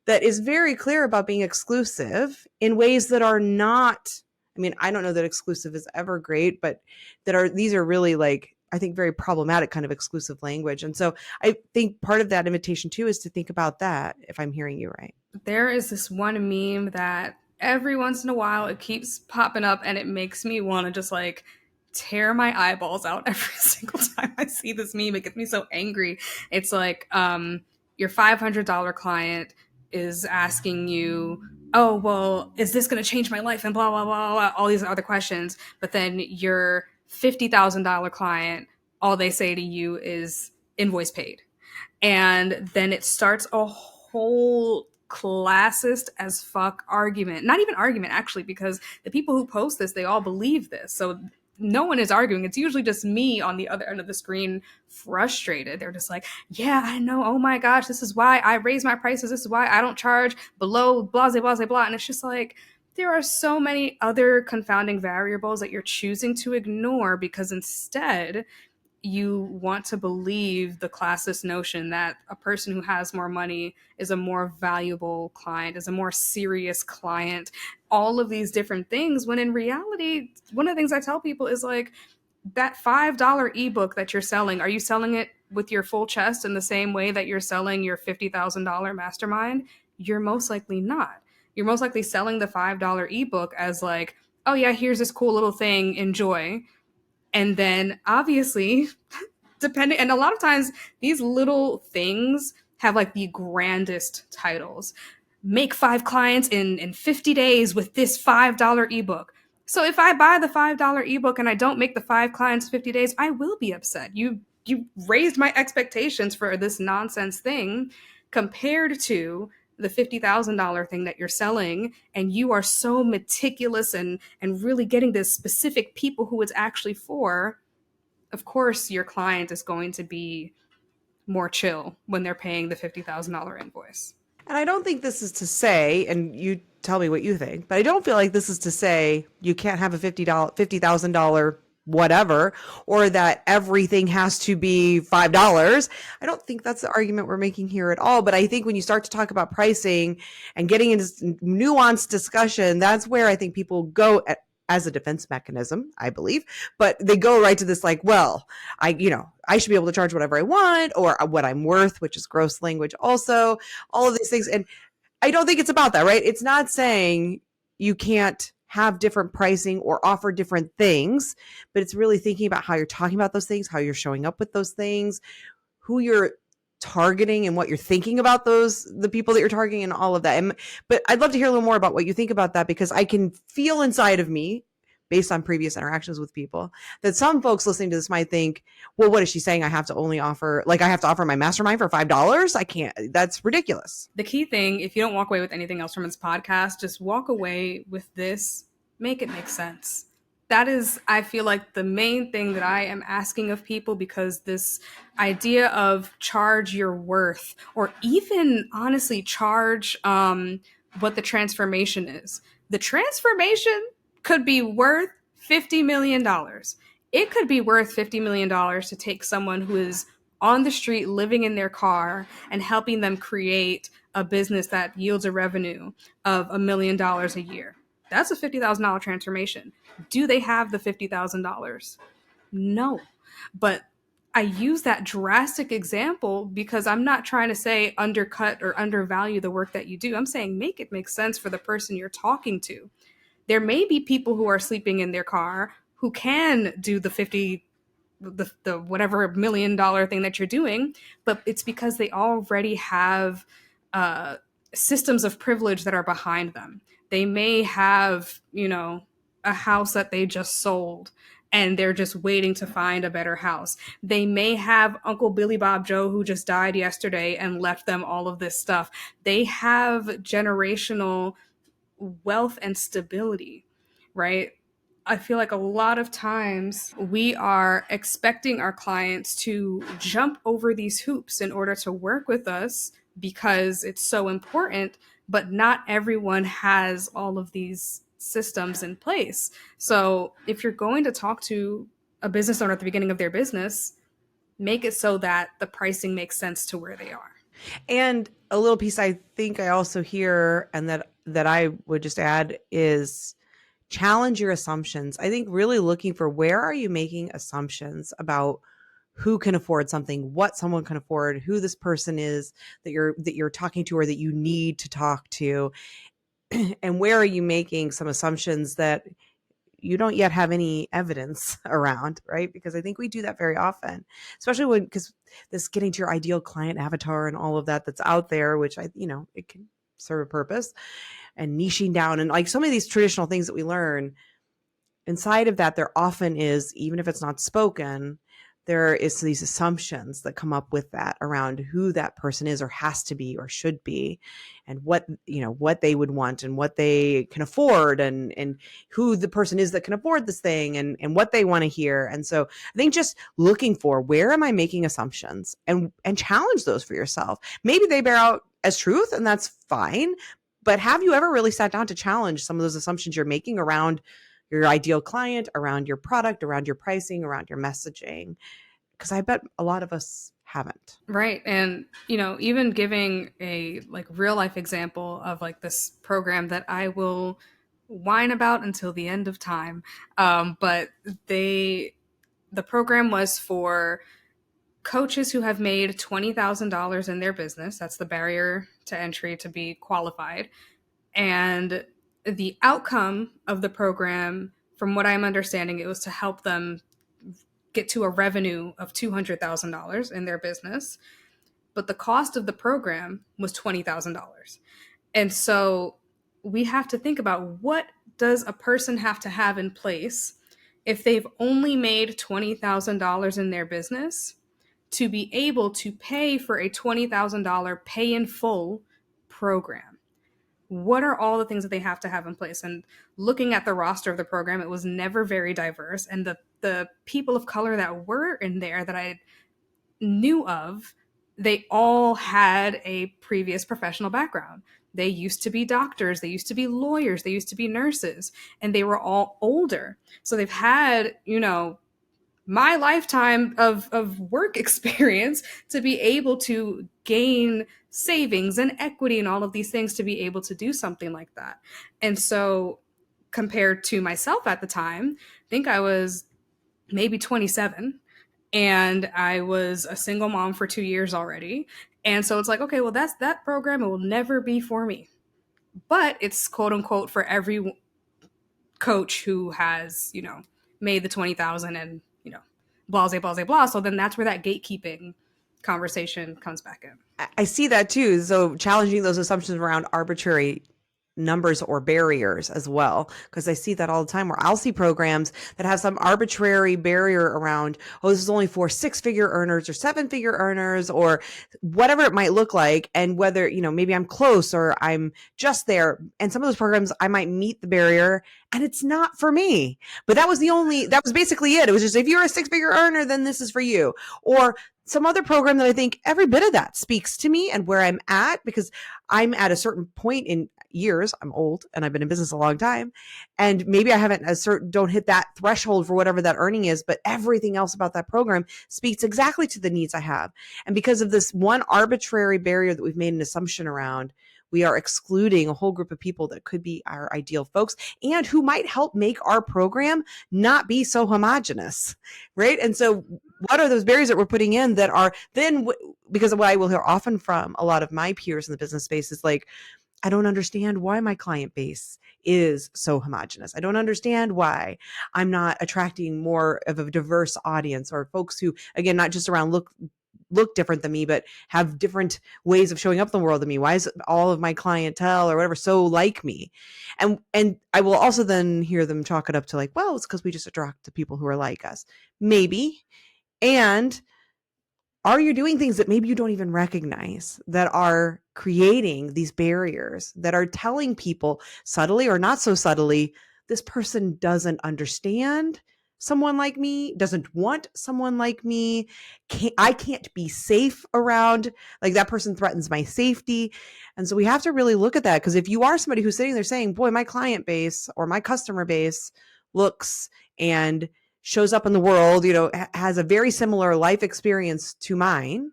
that is very clear about being exclusive in ways that are not, I mean, I don't know that exclusive is ever great, but these are really, like, I think, very problematic kind of exclusive language. And so I think part of that invitation too is to think about that, if I'm hearing you right. There is this one meme that every once in a while it keeps popping up, and it makes me want to just like tear my eyeballs out every single time I see this meme. It gets me so angry. It's like, your $500 client is asking you, oh, well, is this going to change my life? And blah, blah, blah, blah, all these other questions. But then your $50,000 client, all they say to you is invoice paid. And then it starts a whole classist as fuck argument. Not even argument, actually, because the people who post this, they all believe this. So no one is arguing. It's usually just me on the other end of the screen, frustrated. They're just like, yeah, I know. Oh my gosh, this is why I raise my prices. This is why I don't charge below blah, blah, blah, blah. And it's just like, there are so many other confounding variables that you're choosing to ignore, because instead you want to believe the classist notion that a person who has more money is a more valuable client, is a more serious client, all of these different things, when in reality, one of the things I tell people is like, that $5 ebook that you're selling, are you selling it with your full chest in the same way that you're selling your $50,000 mastermind? You're most likely not. You're most likely selling the $5 ebook as like, oh yeah, here's this cool little thing, enjoy. And then obviously, depending, and a lot of times these little things have like the grandest titles. Make 5 clients in 50 days with this $5 ebook. So if I buy the $5 ebook and I don't make the 5 clients 50 days, I will be upset. You raised my expectations for this nonsense thing compared to the $50,000 thing that you're selling, and you are so meticulous and really getting the specific people who it's actually for. Of course your client is going to be more chill when they're paying the $50,000 invoice. And I don't think this is to say, and you tell me what you think, but I don't feel like this is to say you can't have a $50,000 whatever, or that everything has to be $5. I don't think that's the argument we're making here at all. But I think when you start to talk about pricing and getting into nuanced discussion, that's where I think people go as a defense mechanism, I believe, but they go right to this, like, well, I should be able to charge whatever I want, or what I'm worth, which is gross language also, all of these things. And I don't think it's about that, right? It's not saying you can't have different pricing or offer different things, but it's really thinking about how you're talking about those things, how you're showing up with those things, who you're targeting, and what you're thinking about the people that you're targeting, and all of that. But I'd love to hear a little more about what you think about that, because I can feel inside of me, based on previous interactions with people, that some folks listening to this might think, well, what is she saying? I have to offer my mastermind for $5? I can't, that's ridiculous. The key thing, if you don't walk away with anything else from this podcast, just walk away with this, make it make sense. That is, I feel like, the main thing that I am asking of people, because this idea of charge your worth, or even honestly charge what the transformation is. The transformation could be worth $50 million. It could be worth $50 million to take someone who is on the street living in their car and helping them create a business that yields a revenue of $1 million a year. That's a $50,000 transformation. Do they have the $50,000? No. But I use that drastic example because I'm not trying to say undercut or undervalue the work that you do. I'm saying make it make sense for the person you're talking to. There may be people who are sleeping in their car who can do the whatever $1 million thing that you're doing, but it's because they already have uh, systems of privilege that are behind them. They may have, a house that they just sold and they're just waiting to find a better house. They may have Uncle Billy Bob Joe who just died yesterday and left them all of this stuff. They have generational wealth and stability, right? I feel like a lot of times we are expecting our clients to jump over these hoops in order to work with us because it's so important, but not everyone has all of these systems in place. So if you're going to talk to a business owner at the beginning of their business, make it so that the pricing makes sense to where they are. And a little piece I think I also hear, and that I would just add, is challenge your assumptions. I think really looking for, where are you making assumptions about who can afford something, what someone can afford, who this person is that you're talking to, or that you need to talk to, and where are you making some assumptions that you don't yet have any evidence around, right? Because I think we do that very often, especially because this getting to your ideal client avatar and all of that that's out there, which it can serve a purpose, and niching down, and like so many of these traditional things that we learn. Inside of that, there often is, even if it's not spoken, there is these assumptions that come up with that around who that person is, or has to be, or should be, and what they would want, and what they can afford, and who the person is that can afford this thing, and what they want to hear. And so I think just looking for, where am I making assumptions, and challenge those for yourself. Maybe they bear out as truth, and that's fine. But have you ever really sat down to challenge some of those assumptions you're making around your ideal client, around your product, around your pricing, around your messaging? Because I bet a lot of us haven't. Right. And, even giving a like real life example of like this program that I will whine about until the end of time. But the program was for coaches who have made $20,000 in their business. That's the barrier to entry to be qualified. And the outcome of the program, from what I'm understanding, it was to help them get to a revenue of $200,000 in their business. But the cost of the program was $20,000. And so we have to think about, what does a person have to have in place if they've only made $20,000 in their business to be able to pay for a $20,000 pay in full program? What are all the things that they have to have in place? And looking at the roster of the program, it was never very diverse. And the people of color that were in there that I knew of, they all had a previous professional background. They used to be doctors, they used to be lawyers, they used to be nurses, and they were all older. So they've had, my lifetime of work experience to be able to gain savings and equity and all of these things to be able to do something like that. And so compared to myself at the time, I think I was maybe 27, and I was a single mom for 2 years already. And so it's like, okay, well, that's that program. It will never be for me. But it's quote unquote for every coach who has, made the 20,000 and, blah, blah, blah, blah. So then that's where that gatekeeping conversation comes back in. I see that too. So challenging those assumptions around arbitrary numbers or barriers as well, because I see that all the time, where I'll see programs that have some arbitrary barrier around, oh, this is only for 6-figure earners or 7-figure earners, or whatever it might look like, and whether maybe I'm close or I'm just there. And some of those programs I might meet the barrier and it's not for me, but that was basically it. It was just, if you're a 6-figure earner, then this is for you. Or some other program that I think every bit of that speaks to me and where I'm at, because I'm at a certain point in years. I'm old and I've been in business a long time, and maybe I don't hit that threshold for whatever that earning is, but everything else about that program speaks exactly to the needs I have. And because of this one arbitrary barrier that we've made an assumption around, we are excluding a whole group of people that could be our ideal folks and who might help make our program not be so homogenous, right? And so what are those barriers that we're putting in that are then, because what I will hear often from a lot of my peers in the business space is like, I don't understand why my client base is so homogenous. I don't understand why I'm not attracting more of a diverse audience, or folks who, again, not just around look different than me, but have different ways of showing up in the world than me. Why is all of my clientele or whatever so like me? And I will also then hear them chalk it up to like, well, it's because we just attract the people who are like us. Maybe. And are you doing things that maybe you don't even recognize that are creating these barriers, that are telling people subtly or not so subtly, this person doesn't understand someone like me, doesn't want someone like me, I can't be safe around, like that person threatens my safety. And so we have to really look at that, because if you are somebody who's sitting there saying, boy, my client base or my customer base looks and shows up in the world, has a very similar life experience to mine.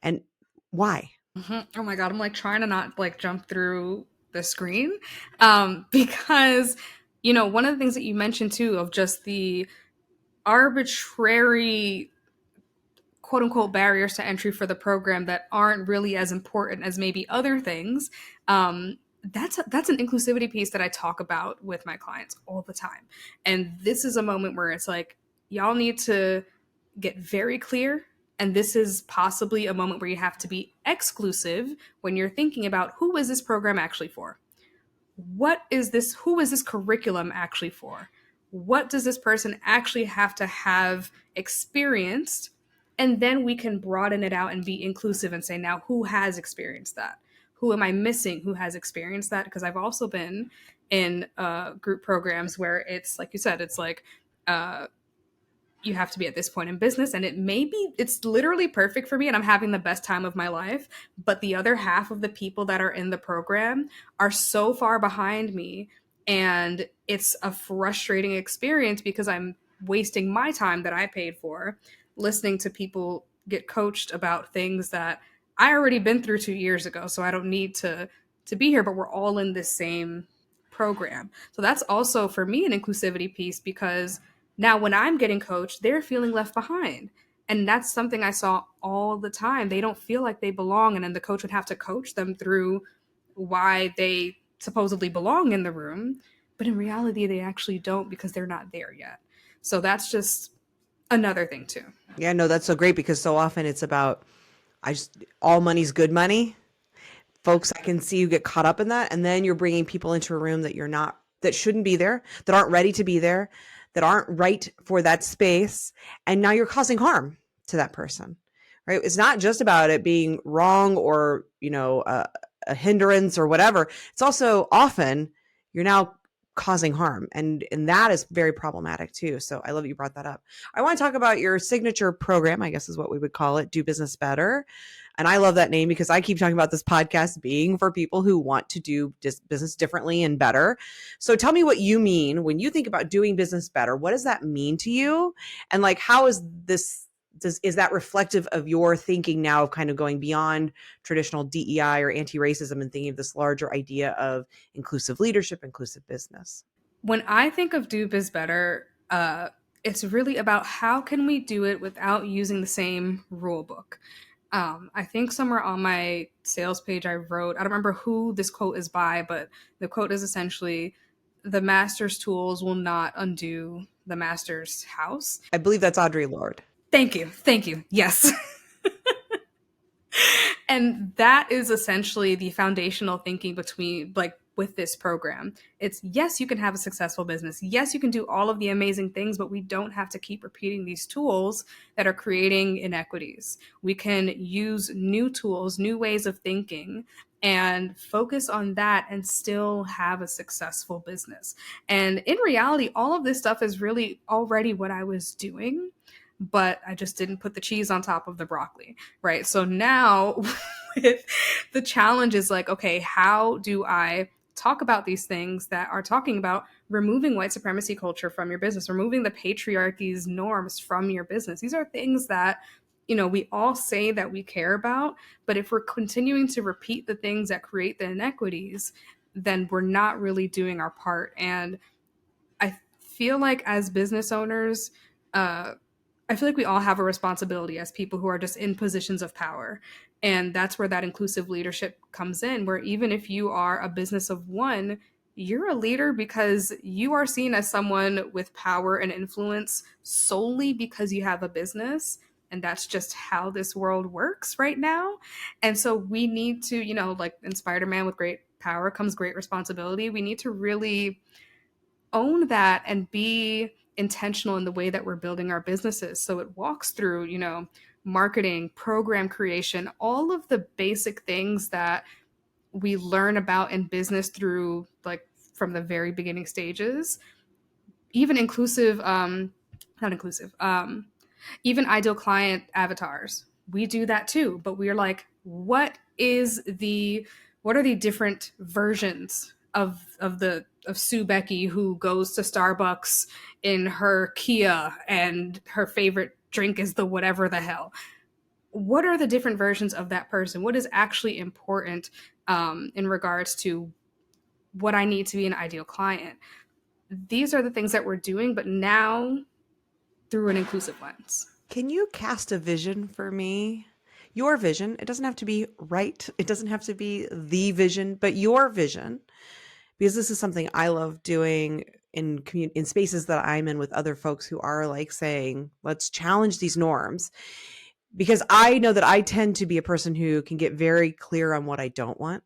And why? Mm-hmm. Oh my God. I'm like trying to not like jump through the screen. Because, one of the things that you mentioned too, of just the arbitrary quote unquote barriers to entry for the program that aren't really as important as maybe other things. That's an inclusivity piece that I talk about with my clients all the time. And this is a moment where it's like, y'all need to get very clear. And this is possibly a moment where you have to be exclusive when you're thinking about, who is this program actually for? Who is this curriculum actually for? What does this person actually have to have experienced? And then we can broaden it out and be inclusive and say, now who has experienced that? Who am I missing who has experienced that? Because I've also been in group programs where it's like you said, it's like you have to be at this point in business, and it's literally perfect for me and I'm having the best time of my life, but the other half of the people that are in the program are so far behind me, and it's a frustrating experience because I'm wasting my time that I paid for listening to people get coached about things that I already been through 2 years ago, so I don't need to be here, but we're all in this same program. So that's also for me an inclusivity piece, because now, when I'm getting coached, they're feeling left behind. And that's something I saw all the time. They don't feel like they belong. And then the coach would have to coach them through why they supposedly belong in the room. But in reality, they actually don't, because they're not there yet. So that's just another thing, too. Yeah, no, that's so great, because so often it's about, all money's good money. Folks, I can see you get caught up in that. And then you're bringing people into a room that shouldn't be there, that aren't ready to be there, that aren't right for that space. And now you're causing harm to that person, right? It's not just about it being wrong or, a hindrance or whatever. It's also often you're now causing harm. And that is very problematic too. So I love that you brought that up. I want to talk about your signature program, I guess is what we would call it, Do Business Better. And I love that name because I keep talking about this podcast being for people who want to do business differently and better. So tell me what you mean when you think about doing business better. What does that mean to you? And like, how is is that reflective of your thinking now of kind of going beyond traditional DEI or anti-racism and thinking of this larger idea of inclusive leadership, inclusive business? When I think of Do Biz Better, it's really about how can we do it without using the same rule book. I think somewhere on my sales page I wrote, I don't remember who this quote is by, but the quote is essentially, the master's tools will not undo the master's house. I believe that's Audre Lorde. Thank you. Thank you. Yes. And that is essentially the foundational thinking with this program. It's, yes, you can have a successful business. Yes, you can do all of the amazing things, but we don't have to keep repeating these tools that are creating inequities. We can use new tools, new ways of thinking, and focus on that and still have a successful business. And in reality, all of this stuff is really already what I was doing, but I just didn't put the cheese on top of the broccoli, right? So now with the challenge is like, okay, how do I talk about these things that are talking about removing white supremacy culture from your business, removing the patriarchy's norms from your business? These are things that we all say that we care about, but if we're continuing to repeat the things that create the inequities, then we're not really doing our part. And I feel like as business owners, uh, I feel like we all have a responsibility as people who are just in positions of power. And that's where that inclusive leadership comes in, where even if you are a business of one, you're a leader because you are seen as someone with power and influence solely because you have a business. And that's just how this world works right now. And so we need to, like in Spider Man, with great power comes great responsibility. We need to really own that and be intentional in the way that we're building our businesses. So it walks through, marketing, program creation, all of the basic things that we learn about in business through like from the very beginning stages. Even inclusive, not inclusive, even ideal client avatars. We do that too, but we're like, what are the different versions of Sue Becky who goes to Starbucks in her Kia and her favorite drink is the whatever the hell? What are the different versions of that person? What is actually important in regards to what I need to be an ideal client? These are the things that we're doing, but now through an inclusive lens. Can you cast a vision for me? Your vision. It doesn't have to be right. It doesn't have to be the vision, but your vision. Because this is something I love doing in spaces that I'm in with other folks who are like saying, let's challenge these norms. Because I know that I tend to be a person who can get very clear on what I don't want.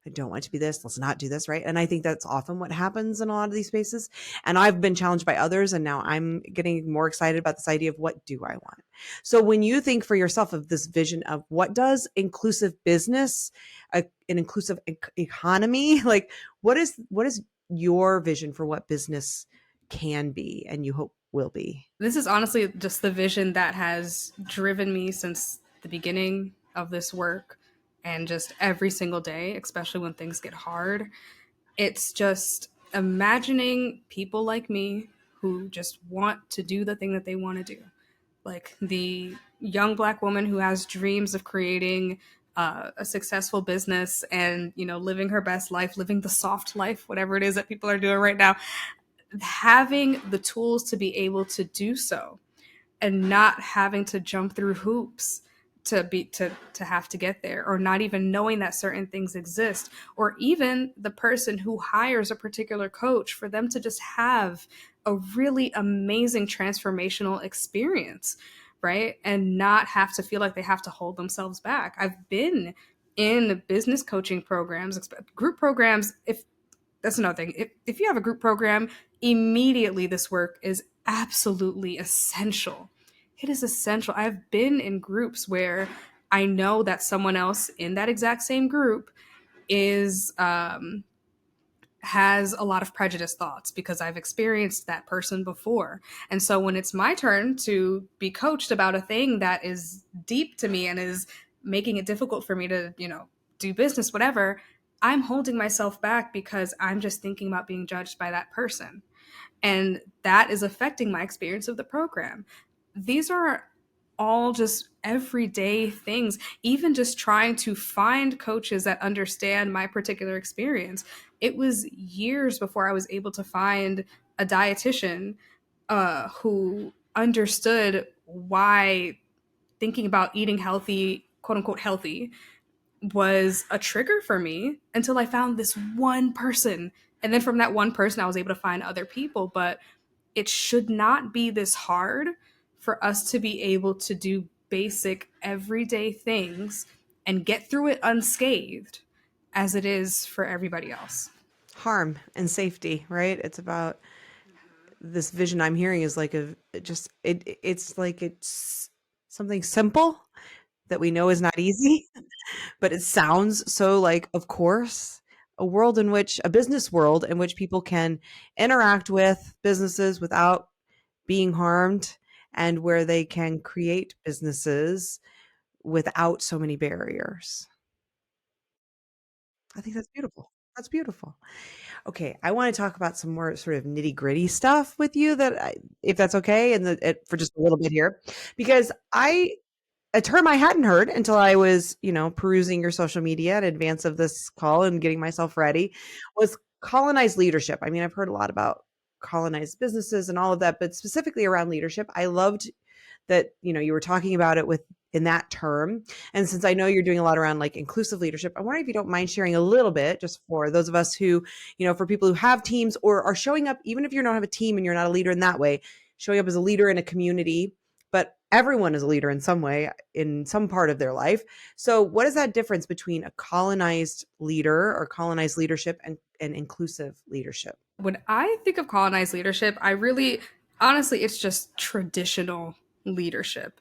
I don't want it to be this. Let's not do this, right? And I think that's often what happens in a lot of these spaces. And I've been challenged by others, and now I'm getting more excited about this idea of what do I want? So when you think for yourself of this vision of what does inclusive business, an inclusive economy, like what is your vision for what business can be and you hope will be? This is honestly just the vision that has driven me since the beginning of this work and just every single day, especially when things get hard. It's just imagining people like me who just want to do the thing that they want to do. Like the young Black woman who has dreams of creating a successful business and, living her best life, living the soft life, whatever it is that people are doing right now, having the tools to be able to do so and not having to jump through hoops to have to get there, or not even knowing that certain things exist, or even the person who hires a particular coach for them to just have a really amazing transformational experience, right? And not have to feel like they have to hold themselves back. I've been in business coaching programs, group programs. If that's another thing, if you have a group program, immediately this work is absolutely essential. It is essential. I've been in groups where I know that someone else in that exact same group is has a lot of prejudiced thoughts because I've experienced that person before. And so when it's my turn to be coached about a thing that is deep to me and is making it difficult for me to, do business, whatever, I'm holding myself back because I'm just thinking about being judged by that person. And that is affecting my experience of the program. These are all just everyday things, even just trying to find coaches that understand my particular experience. It was years before I was able to find a dietitian who understood why thinking about eating healthy, quote unquote, healthy, was a trigger for me until I found this one person. And then from that one person, I was able to find other people. But it should not be this hard for us to be able to do basic everyday things and get through it unscathed as it is for everybody else. Harm and safety, right? It's about this vision I'm hearing is like it's like it's something simple that we know is not easy, but it sounds so like, of course, a business world in which people can interact with businesses without being harmed, and where they can create businesses without so many barriers. I think that's beautiful. That's beautiful. Okay, I want to talk about some more sort of nitty gritty stuff with you if that's okay, and for just a little bit here, because a term I hadn't heard until I was, perusing your social media in advance of this call and getting myself ready, was colonized leadership. I mean, I've heard a lot about colonized businesses and all of that, but specifically around leadership, I loved that, you were talking about it in that term. And since I know you're doing a lot around like inclusive leadership, I wonder if you don't mind sharing a little bit, just for those of us who, for people who have teams or are showing up, even if you don't have a team and you're not a leader in that way, showing up as a leader in a community, but everyone is a leader in some way, in some part of their life. So what is that difference between a colonized leader or colonized leadership and inclusive leadership? When I think of colonized leadership, I really, honestly, it's just traditional leadership.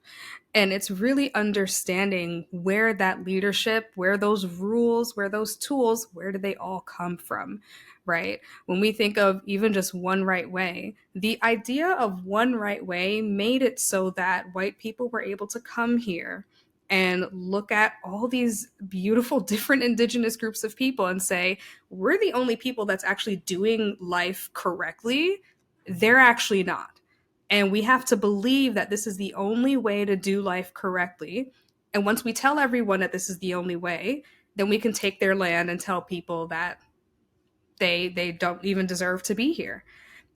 And it's really understanding where that leadership, where those rules, where those tools, where do they all come from, right? When we think of even just one right way, the idea of one right way made it so that white people were able to come here and look at all these beautiful different indigenous groups of people and say, we're the only people that's actually doing life correctly. They're actually not. And we have to believe that this is the only way to do life correctly. And once we tell everyone that this is the only way, then we can take their land and tell people that they don't even deserve to be here,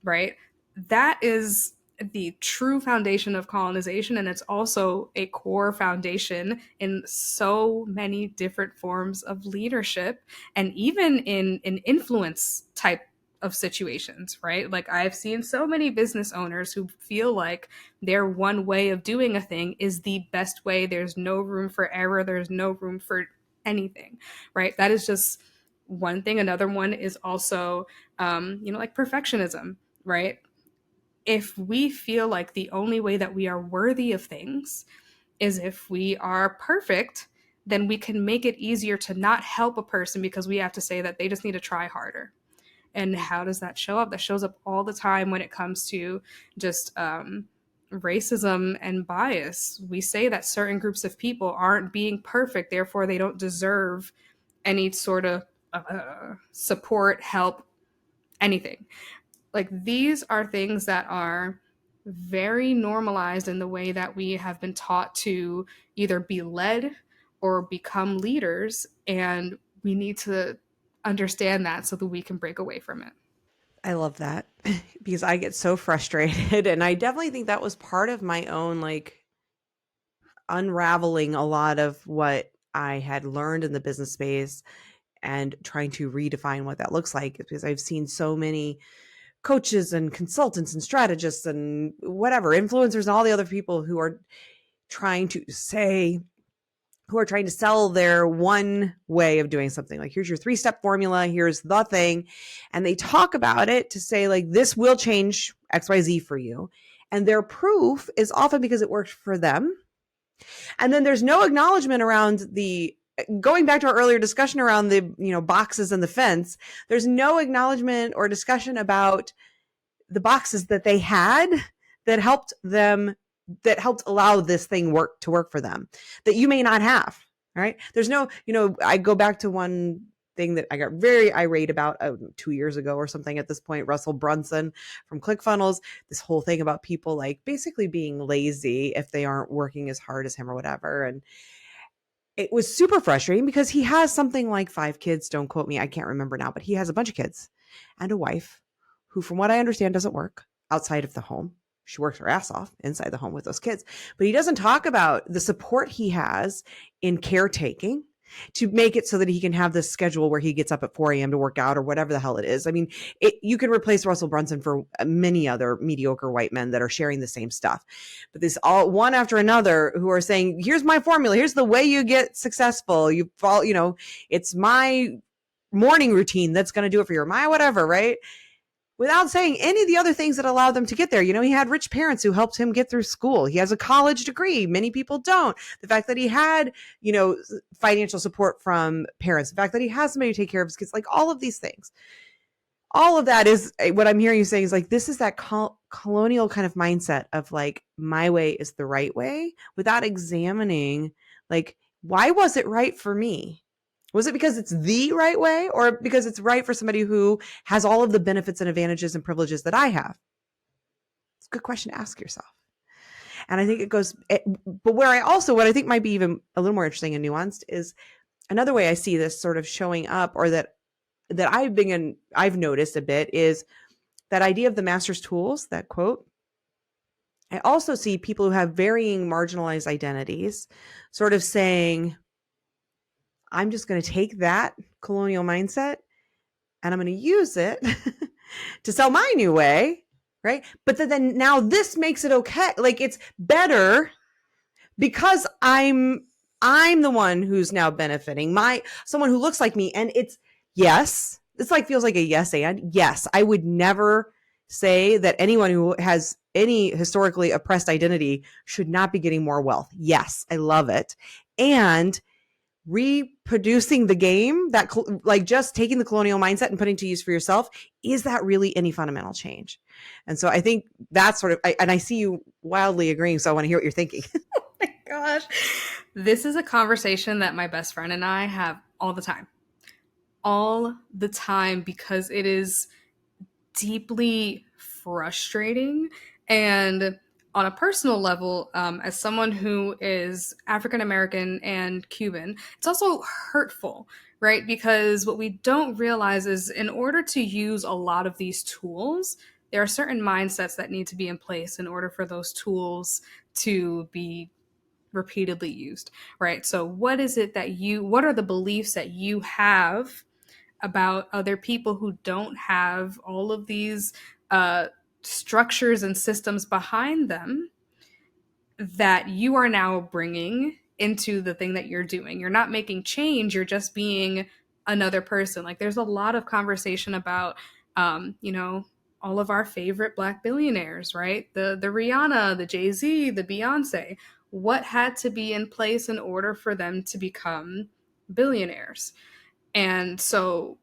right? That is the true foundation of colonization, and it's also a core foundation in so many different forms of leadership, and even in influence type of situations, right? Like, I've seen so many business owners who feel like their one way of doing a thing is the best way. There's no room for error, there's no room for anything, right? That is just one thing. Another one is also like perfectionism, right? If we feel like the only way that we are worthy of things is if we are perfect, then we can make it easier to not help a person because we have to say that they just need to try harder. And how does that show up? That shows up all the time when it comes to just racism and bias. We say that certain groups of people aren't being perfect, therefore they don't deserve any sort of support, help, anything. Like, these are things that are very normalized in the way that we have been taught to either be led or become leaders. And we need to understand that so that we can break away from it. I love that because I get so frustrated. And I definitely think that was part of my own, like, unraveling a lot of what I had learned in the business space and trying to redefine what that looks like, because I've seen so many coaches and consultants and strategists and whatever, influencers and all the other people who are trying to sell their one way of doing something. Like, here's your 3-step formula, here's the thing. And they talk about it to say, like, this will change XYZ for you. And their proof is often because it worked for them. And then there's no acknowledgement around going back to our earlier discussion around the, boxes and the fence. There's no acknowledgement or discussion about the boxes that they had that helped allow this thing to work for them that you may not have. Right. There's no, I go back to one thing that I got very irate about 2 years ago or something at this point, Russell Brunson from ClickFunnels, this whole thing about people like basically being lazy if they aren't working as hard as him or whatever. And it was super frustrating because he has something like 5 kids. Don't quote me. I can't remember now, but he has a bunch of kids and a wife who, from what I understand, doesn't work outside of the home. She works her ass off inside the home with those kids, but he doesn't talk about the support he has in caretaking to make it so that he can have this schedule where he gets up at 4 a.m. to work out or whatever the hell it is. I mean, you can replace Russell Brunson for many other mediocre white men that are sharing the same stuff. But this all one after another who are saying, here's my formula. Here's the way you get successful. You fall, it's my morning routine that's going to do it for you, or my whatever, right? Without saying any of the other things that allowed them to get there. He had rich parents who helped him get through school. He has a college degree. Many people don't. The fact that he had, financial support from parents, the fact that he has somebody to take care of his kids, like all of these things. All of that is what I'm hearing you saying is like, this is that colonial kind of mindset of like, my way is the right way, without examining like, why was it right for me? Was it because it's the right way, or because it's right for somebody who has all of the benefits and advantages and privileges that I have? It's a good question to ask yourself. And I think it goes, but what I think might be even a little more interesting and nuanced is another way I see this sort of showing up, or that I've noticed a bit, is that idea of the master's tools, that quote. I also see people who have varying marginalized identities sort of saying, I'm just going to take that colonial mindset and I'm going to use it to sell my new way, right? But then now this makes it okay. Like, it's better because I'm the one who's now benefiting, someone who looks like me. And yes, this like feels like a yes and. Yes, I would never say that anyone who has any historically oppressed identity should not be getting more wealth. Yes, I love it. And reproducing the game, that like just taking the colonial mindset and putting to use for yourself, is that really any fundamental change? And so I think that's sort of, and I see you wildly agreeing, so I want to hear what you're thinking. Oh my gosh. This is a conversation that my best friend and I have all the time. All the time, because it is deeply frustrating. And on a personal level, as someone who is African American and Cuban, it's also hurtful, right? Because what we don't realize is, in order to use a lot of these tools, there are certain mindsets that need to be in place in order for those tools to be repeatedly used, right? So what are the beliefs that you have about other people who don't have all of these uh, structures and systems behind them that you are now bringing into the thing that you're doing? You're not making change, you're just being another person. Like, there's a lot of conversation about, all of our favorite Black billionaires, right? The Rihanna, the Jay-Z, the Beyonce. What had to be in place in order for them to become billionaires? And so,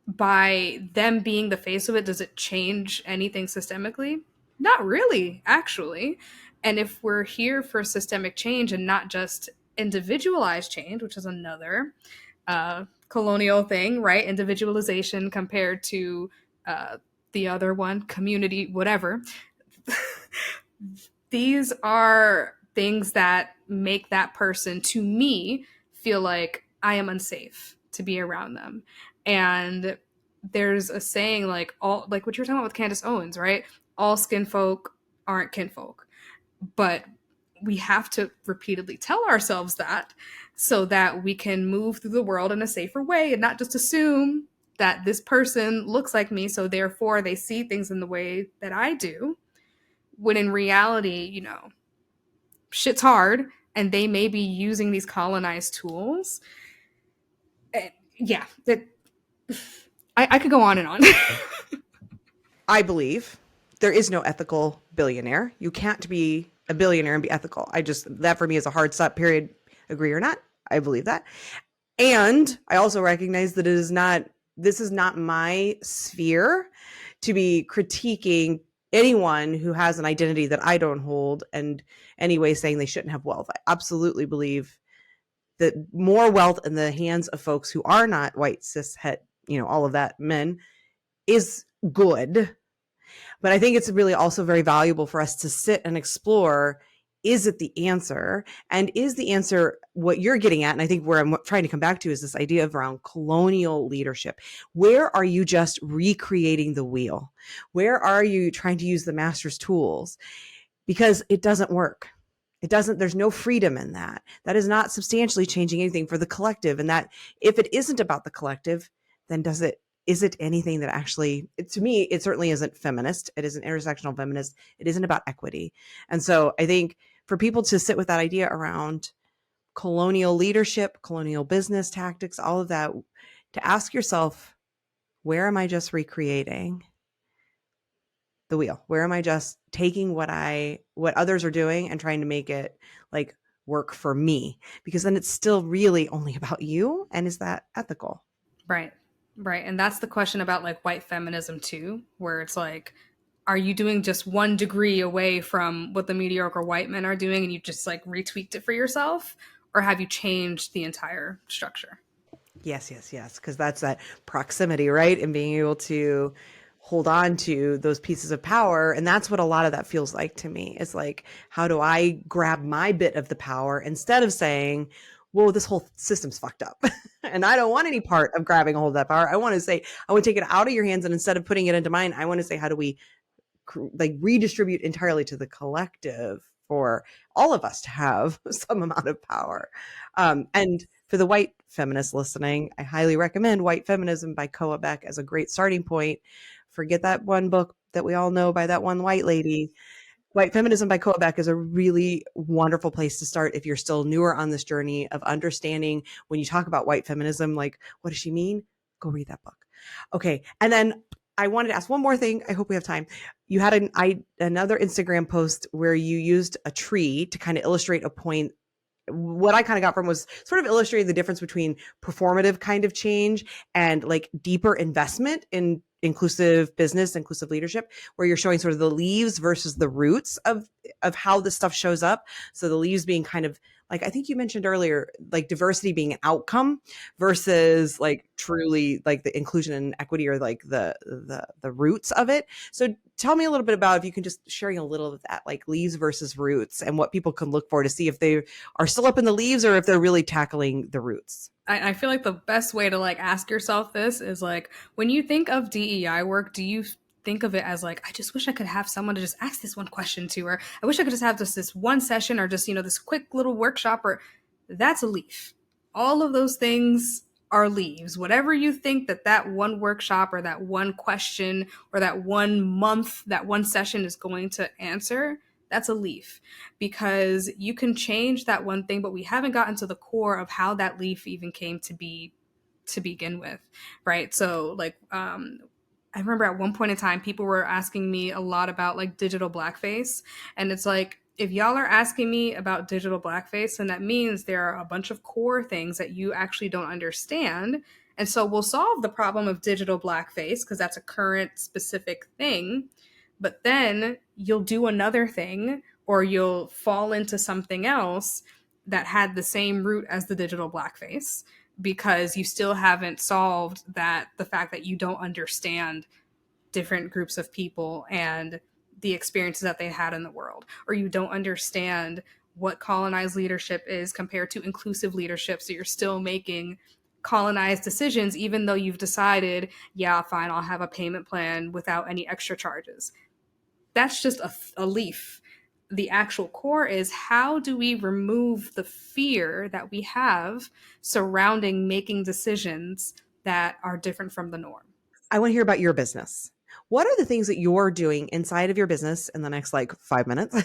by them being the face of it, does it change anything systemically? Not really, actually. And if we're here for systemic change and not just individualized change, which is another colonial thing, right? Individualization compared to the other one, community, whatever. These are things that make that person, to me, feel like I am unsafe to be around them. And there's a saying, like, all, like what you were talking about with Candace Owens, right? All skin folk aren't kinfolk. But we have to repeatedly tell ourselves that, so that we can move through the world in a safer way and not just assume that this person looks like me, so therefore they see things in the way that I do, when in reality, shit's hard and they may be using these colonized tools. Yeah, that I could go on and on. I believe there is no ethical billionaire. You can't be a billionaire and be ethical. That for me is a hard stop, period. Agree or not, I believe that. And I also recognize that this is not my sphere to be critiquing anyone who has an identity that I don't hold, and anyway saying they shouldn't have wealth. I absolutely believe that more wealth in the hands of folks who are not white, cis, het, all of that, men, is good. But I think it's really also very valuable for us to sit and explore, is it the answer? And is the answer what you're getting at? And I think where I'm trying to come back to is this idea of around colonial leadership. Where are you just recreating the wheel? Where are you trying to use the master's tools? Because it doesn't work. There's no freedom in that. That is not substantially changing anything for the collective. And that if it isn't about the collective, then is it anything that actually, to me, it certainly isn't feminist. It isn't intersectional feminist. It isn't about equity. And so I think for people to sit with that idea around colonial leadership, colonial business tactics, all of that, to ask yourself, where am I just recreating the wheel? Where am I just taking what others are doing and trying to make it like work for me? Because then it's still really only about you. And is that ethical? Right. Right. And that's the question about like white feminism too, where it's like, are you doing just 1 degree away from what the mediocre white men are doing and you just like retweaked it for yourself? Or have you changed the entire structure? Yes. Because that's that proximity, right? And being able to hold on to those pieces of power. And that's what a lot of that feels like to me. It's like, how do I grab my bit of the power instead of saying, whoa, this whole system's fucked up. And I don't want any part of grabbing a hold of that power. I want to say, I want to take it out of your hands. And instead of putting it into mine, I want to say, how do we like redistribute entirely to the collective for all of us to have some amount of power. And for the white feminists listening, I highly recommend White Feminism by Koa Beck as a great starting point. Forget that one book that we all know by that one white lady. White Feminism by Koa Beck is a really wonderful place to start if you're still newer on this journey of understanding when you talk about white feminism, like, what does she mean? Go read that book. Okay. And then I wanted to ask one more thing. I hope we have time. You had another Instagram post where you used a tree to kind of illustrate a point. What I kind of got from was sort of illustrating the difference between performative kind of change and like deeper investment in inclusive business, inclusive leadership, where you're showing sort of the leaves versus the roots of how this stuff shows up. So the leaves being kind of like, I think you mentioned earlier, like diversity being an outcome versus like truly like the inclusion and equity or like the roots of it. So tell me a little bit about, if you can just sharing a little of that, like leaves versus roots, and what people can look for to see if they are still up in the leaves or if they're really tackling the roots. I feel like the best way to like ask yourself this is like, when you think of DEI work, do you think of it as like, I just wish I could have someone to just ask this one question to, or I wish I could just have just this one session, or just, this quick little workshop, or that's a leaf. All of those things are leaves. Whatever you think that one workshop or that one question or that 1 month, that one session is going to answer, that's a leaf, because you can change that one thing, but we haven't gotten to the core of how that leaf even came to be to begin with, right? So like, I remember at one point in time, people were asking me a lot about like digital blackface. And it's like, if y'all are asking me about digital blackface, then that means there are a bunch of core things that you actually don't understand. And so we'll solve the problem of digital blackface because that's a current specific thing. But then you'll do another thing, or you'll fall into something else that had the same root as the digital blackface, because you still haven't solved the fact that you don't understand different groups of people and the experiences that they had in the world, or you don't understand what colonized leadership is compared to inclusive leadership. So you're still making colonized decisions, even though you've decided, yeah, fine, I'll have a payment plan without any extra charges. That's just a leaf. The actual core is, how do we remove the fear that we have surrounding making decisions that are different from the norm? I want to hear about your business. What are the things that you're doing inside of your business in the next like 5 minutes? So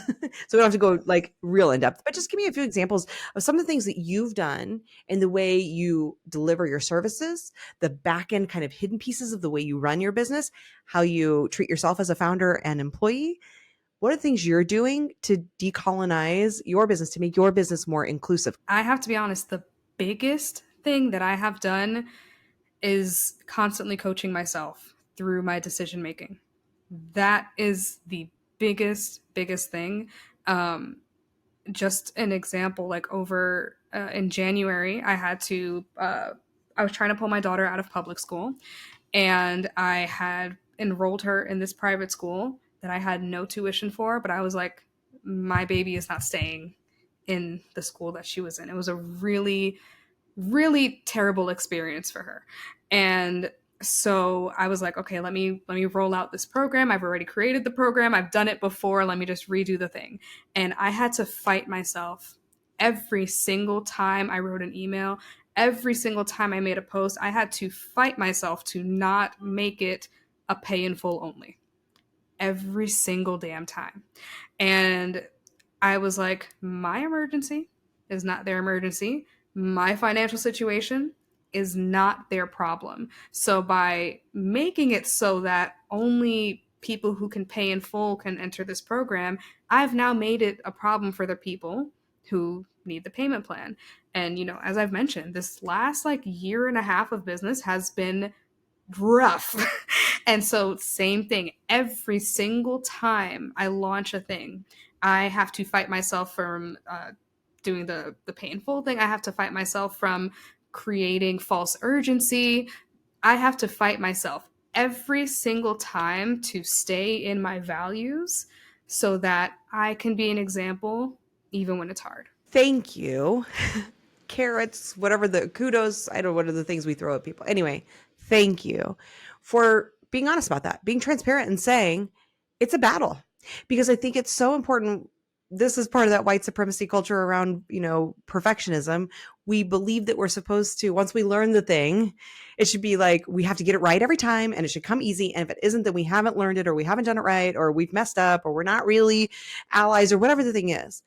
we don't have to go like real in depth, but just give me a few examples of some of the things that you've done in the way you deliver your services, the back end kind of hidden pieces of the way you run your business, how you treat yourself as a founder and employee. What are the things you're doing to decolonize your business, to make your business more inclusive? I have to be honest, the biggest thing that I have done is constantly coaching myself through my decision making. That is the biggest thing. Just an example, like over in January, I was trying to pull my daughter out of public school, and I had enrolled her in this private school that I had no tuition for, but I was like, my baby is not staying in the school that she was in. It was a really terrible experience for her. And so I was like, okay, let me roll out this program. I've already created the program. I've done it before. Let me just redo the thing. And I had to fight myself every single time I wrote an email, every single time I made a post. I had to fight myself to not make it a pay in full only, every single damn time. And I was like, my emergency is not their emergency. My financial situation is not their problem. So by making it so that only people who can pay in full can enter this program, I've now made it a problem for the people who need the payment plan. And, as I've mentioned, this last like year and a half of business has been rough. And so same thing, every single time I launch a thing, I have to fight myself from doing the painful thing. I have to fight myself from creating false urgency. I have to fight myself every single time to stay in my values so that I can be an example even when it's hard. Thank you. Carrots, whatever the kudos, I don't know what are the things we throw at people. Anyway, thank you for being honest about that, being transparent and saying it's a battle, because I think it's so important. This is part of that white supremacy culture around, perfectionism. We believe that we're supposed to, once we learn the thing, it should be like, we have to get it right every time and it should come easy. And if it isn't, then we haven't learned it, or we haven't done it right, or we've messed up, or we're not really allies, or whatever the thing is.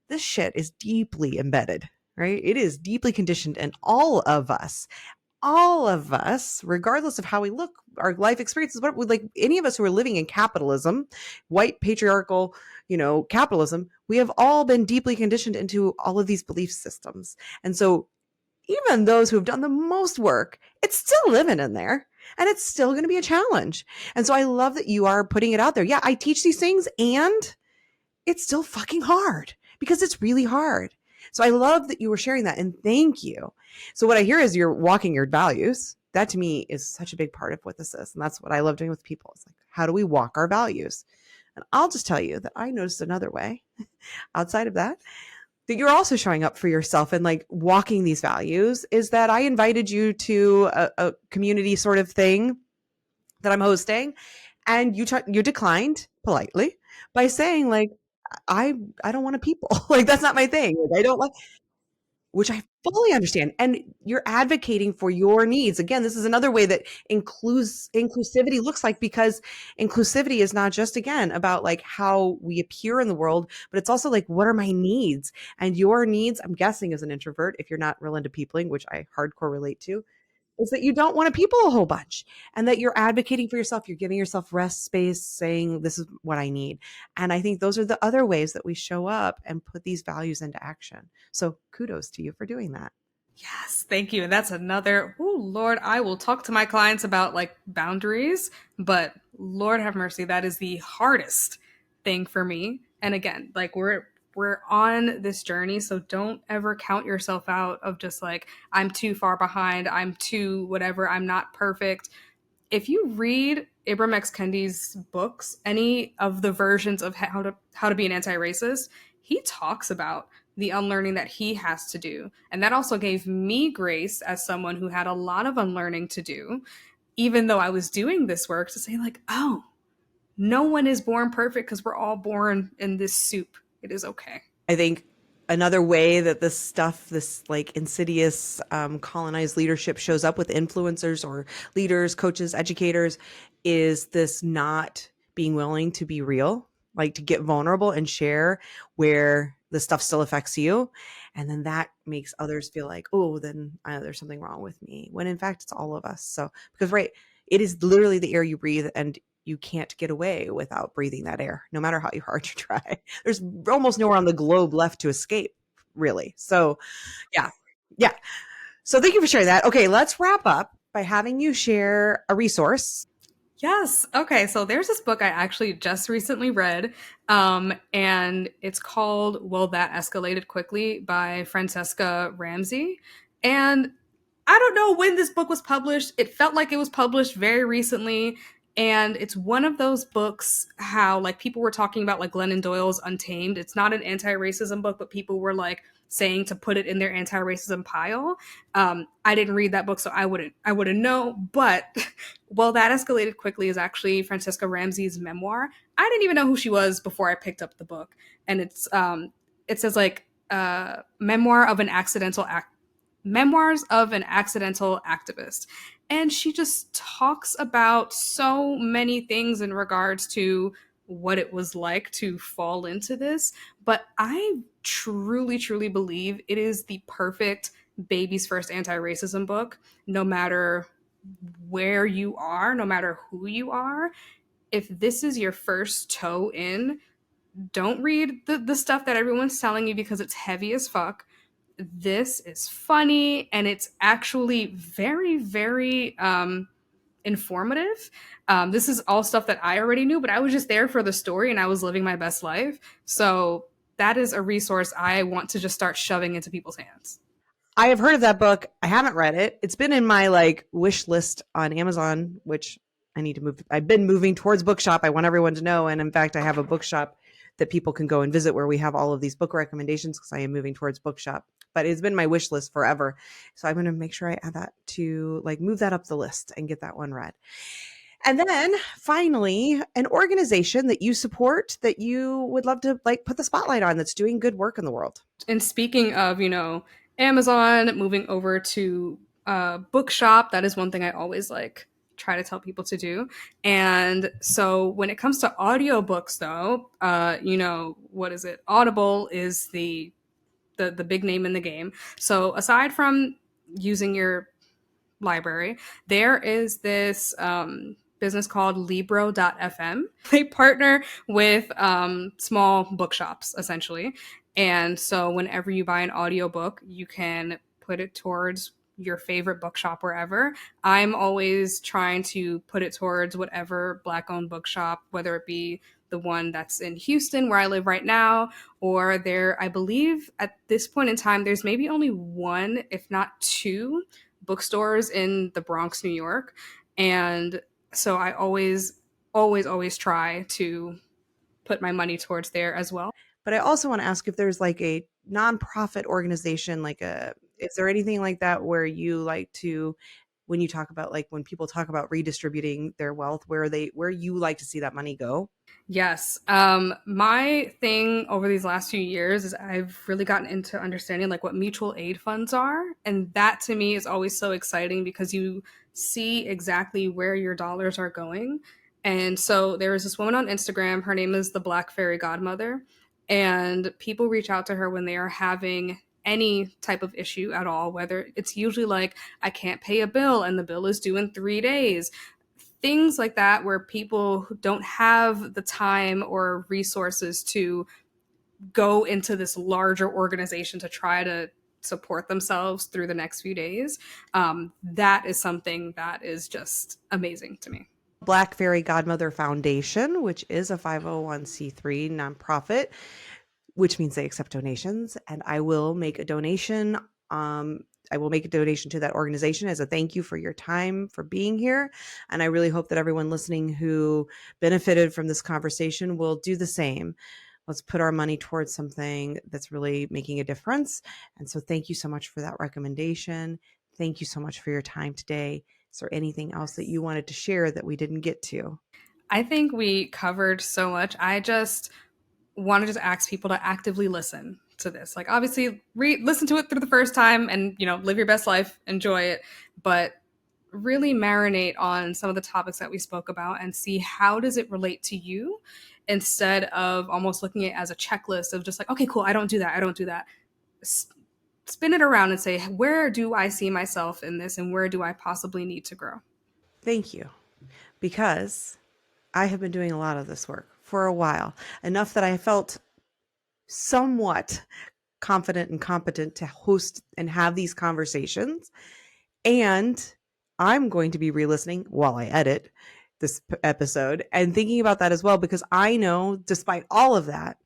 This shit is deeply embedded, right? It is deeply conditioned in all of us, regardless of how we look, our life experiences, what like any of us who are living in capitalism, white patriarchal, capitalism, we have all been deeply conditioned into all of these belief systems. And so even those who have done the most work, it's still living in there, and it's still going to be a challenge. And so I love that you are putting it out there. Yeah, I teach these things, and it's still fucking hard, because it's really hard. So I love that you were sharing that, and thank you. So what I hear is you're walking your values. That to me is such a big part of what this is. And that's what I love doing with people. It's like, how do we walk our values? And I'll just tell you that I noticed another way outside of that you're also showing up for yourself and like walking these values, is that I invited you to a community sort of thing that I'm hosting, and you declined politely by saying like, I don't want to people. Like, that's not my thing. Like, I don't like, which I fully understand. And you're advocating for your needs. Again, this is another way that inclusivity looks like, because inclusivity is not just, again, about like how we appear in the world, but it's also like, what are my needs? And your needs, I'm guessing as an introvert, if you're not real into peopling, which I hardcore relate to, is that you don't want to people a whole bunch, and that you're advocating for yourself. You're giving yourself rest space, saying, this is what I need. And I think those are the other ways that we show up and put these values into action. So kudos to you for doing that. Yes, thank you. And that's another, oh Lord, I will talk to my clients about like boundaries, but Lord have mercy, that is the hardest thing for me. And again, like we're on this journey, so don't ever count yourself out of just like, I'm too far behind, I'm too whatever, I'm not perfect. If you read Ibram X. Kendi's books, any of the versions of how to be an anti-racist, he talks about the unlearning that he has to do. And that also gave me grace as someone who had a lot of unlearning to do, even though I was doing this work, to say like, oh, no one is born perfect, because we're all born in this soup. It is okay. I think another way that this stuff, this like insidious colonized leadership shows up with influencers or leaders, coaches, educators, is this not being willing to be real, like to get vulnerable and share where the stuff still affects you. And then that makes others feel like, oh, then there's something wrong with me, when in fact it's all of us. So, because right, it is literally the air you breathe, and you can't get away without breathing that air, no matter how hard you try. There's almost nowhere on the globe left to escape, really. So yeah. So thank you for sharing that. Okay, let's wrap up by having you share a resource. Yes. Okay. So there's this book I actually just recently read, and it's called Well, That Escalated Quickly by Francesca Ramsey. And I don't know when this book was published. It felt like it was published very recently. And it's one of those books, how like people were talking about like Glennon Doyle's Untamed. It's not an anti-racism book, but people were like saying to put it in their anti-racism pile. I didn't read that book, so I wouldn't know. But Well, That Escalated Quickly is actually Francesca Ramsey's memoir. I didn't even know who she was before I picked up the book. And it says like memoirs of an accidental activist. And she just talks about so many things in regards to what it was like to fall into this. But I truly, truly believe it is the perfect baby's first anti-racism book, no matter where you are, no matter who you are. If this is your first toe in, don't read the stuff that everyone's telling you, because it's heavy as fuck. This is funny, and it's actually very, very informative. This is all stuff that I already knew, but I was just there for the story, and I was living my best life. So that is a resource I want to just start shoving into people's hands. I have heard of that book. I haven't read it. It's been in my like wish list on Amazon, which I need to move. I've been moving towards bookshop. I want everyone to know. And in fact, I have a bookshop that people can go and visit where we have all of these book recommendations because I am moving towards bookshop. But it's been my wish list forever. So I'm going to make sure I add that to like move that up the list and get that one read. And then finally, an organization that you support that you would love to like put the spotlight on that's doing good work in the world. And speaking of, Amazon moving over to bookshop, that is one thing I always like try to tell people to do. And so when it comes to audiobooks though, what is it? Audible is the big name in the game. So aside from using your library, there is this business called Libro.fm. They partner with small bookshops, essentially. And so whenever you buy an audiobook, you can put it towards your favorite bookshop wherever. I'm always trying to put it towards whatever Black-owned bookshop, whether it be the one that's in Houston, where I live right now, or there, I believe at this point in time, there's maybe only one, if not two, bookstores in the Bronx, New York. And so I always try to put my money towards there as well. But I also want to ask if there's like a nonprofit organization, is there anything like that where you like to, when you talk about like when people talk about redistributing their wealth, where you like to see that money go? Yes. My thing over these last few years is I've really gotten into understanding like what mutual aid funds are. And that to me is always so exciting because you see exactly where your dollars are going. And so there is this woman on Instagram, her name is the Black Fairy Godmother. And people reach out to her when they are having any type of issue at all, whether it's usually like, I can't pay a bill and the bill is due in 3 days. Things like that where people who don't have the time or resources to go into this larger organization to try to support themselves through the next few days. That is something that is just amazing to me. Black Fairy Godmother Foundation, which is a 501c3 nonprofit, which means they accept donations. And I will make a donation. I will make a donation to that organization as a thank you for your time, for being here. And I really hope that everyone listening who benefited from this conversation will do the same. Let's put our money towards something that's really making a difference. And so thank you so much for that recommendation. Thank you so much for your time today. Is there anything else that you wanted to share that we didn't get to? I think we covered so much. I just want to just ask people to actively listen to this. Like obviously listen to it through the first time and, live your best life, enjoy it, but really marinate on some of the topics that we spoke about and see how does it relate to you instead of almost looking at it as a checklist of just like, okay, cool. I don't do that. Spin it around and say, where do I see myself in this and where do I possibly need to grow? Thank you. Because I have been doing a lot of this work for a while, enough that I felt somewhat confident and competent to host and have these conversations. And I'm going to be re-listening while I edit this episode and thinking about that as well, because I know despite all of that,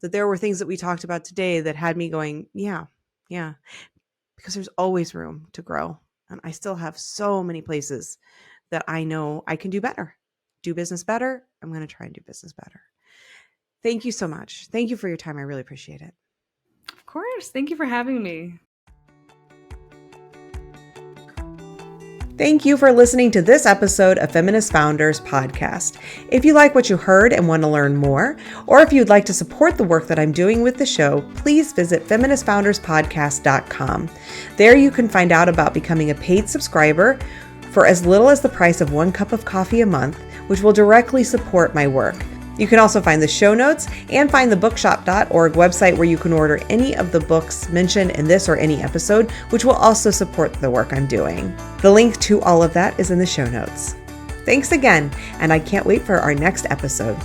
that there were things that we talked about today that had me going, yeah, because there's always room to grow. And I still have so many places that I know I can do better, do business better. I'm going to try and do business better. Thank you so much. Thank you for your time. I really appreciate it. Of course. Thank you for having me. Thank you for listening to this episode of Feminist Founders Podcast. If you like what you heard and want to learn more, or if you'd like to support the work that I'm doing with the show, please visit feministfounderspodcast.com. There you can find out about becoming a paid subscriber for as little as the price of 1 cup of coffee a month, which will directly support my work. You can also find the show notes and find the bookshop.org website where you can order any of the books mentioned in this or any episode, which will also support the work I'm doing. The link to all of that is in the show notes. Thanks again, and I can't wait for our next episode.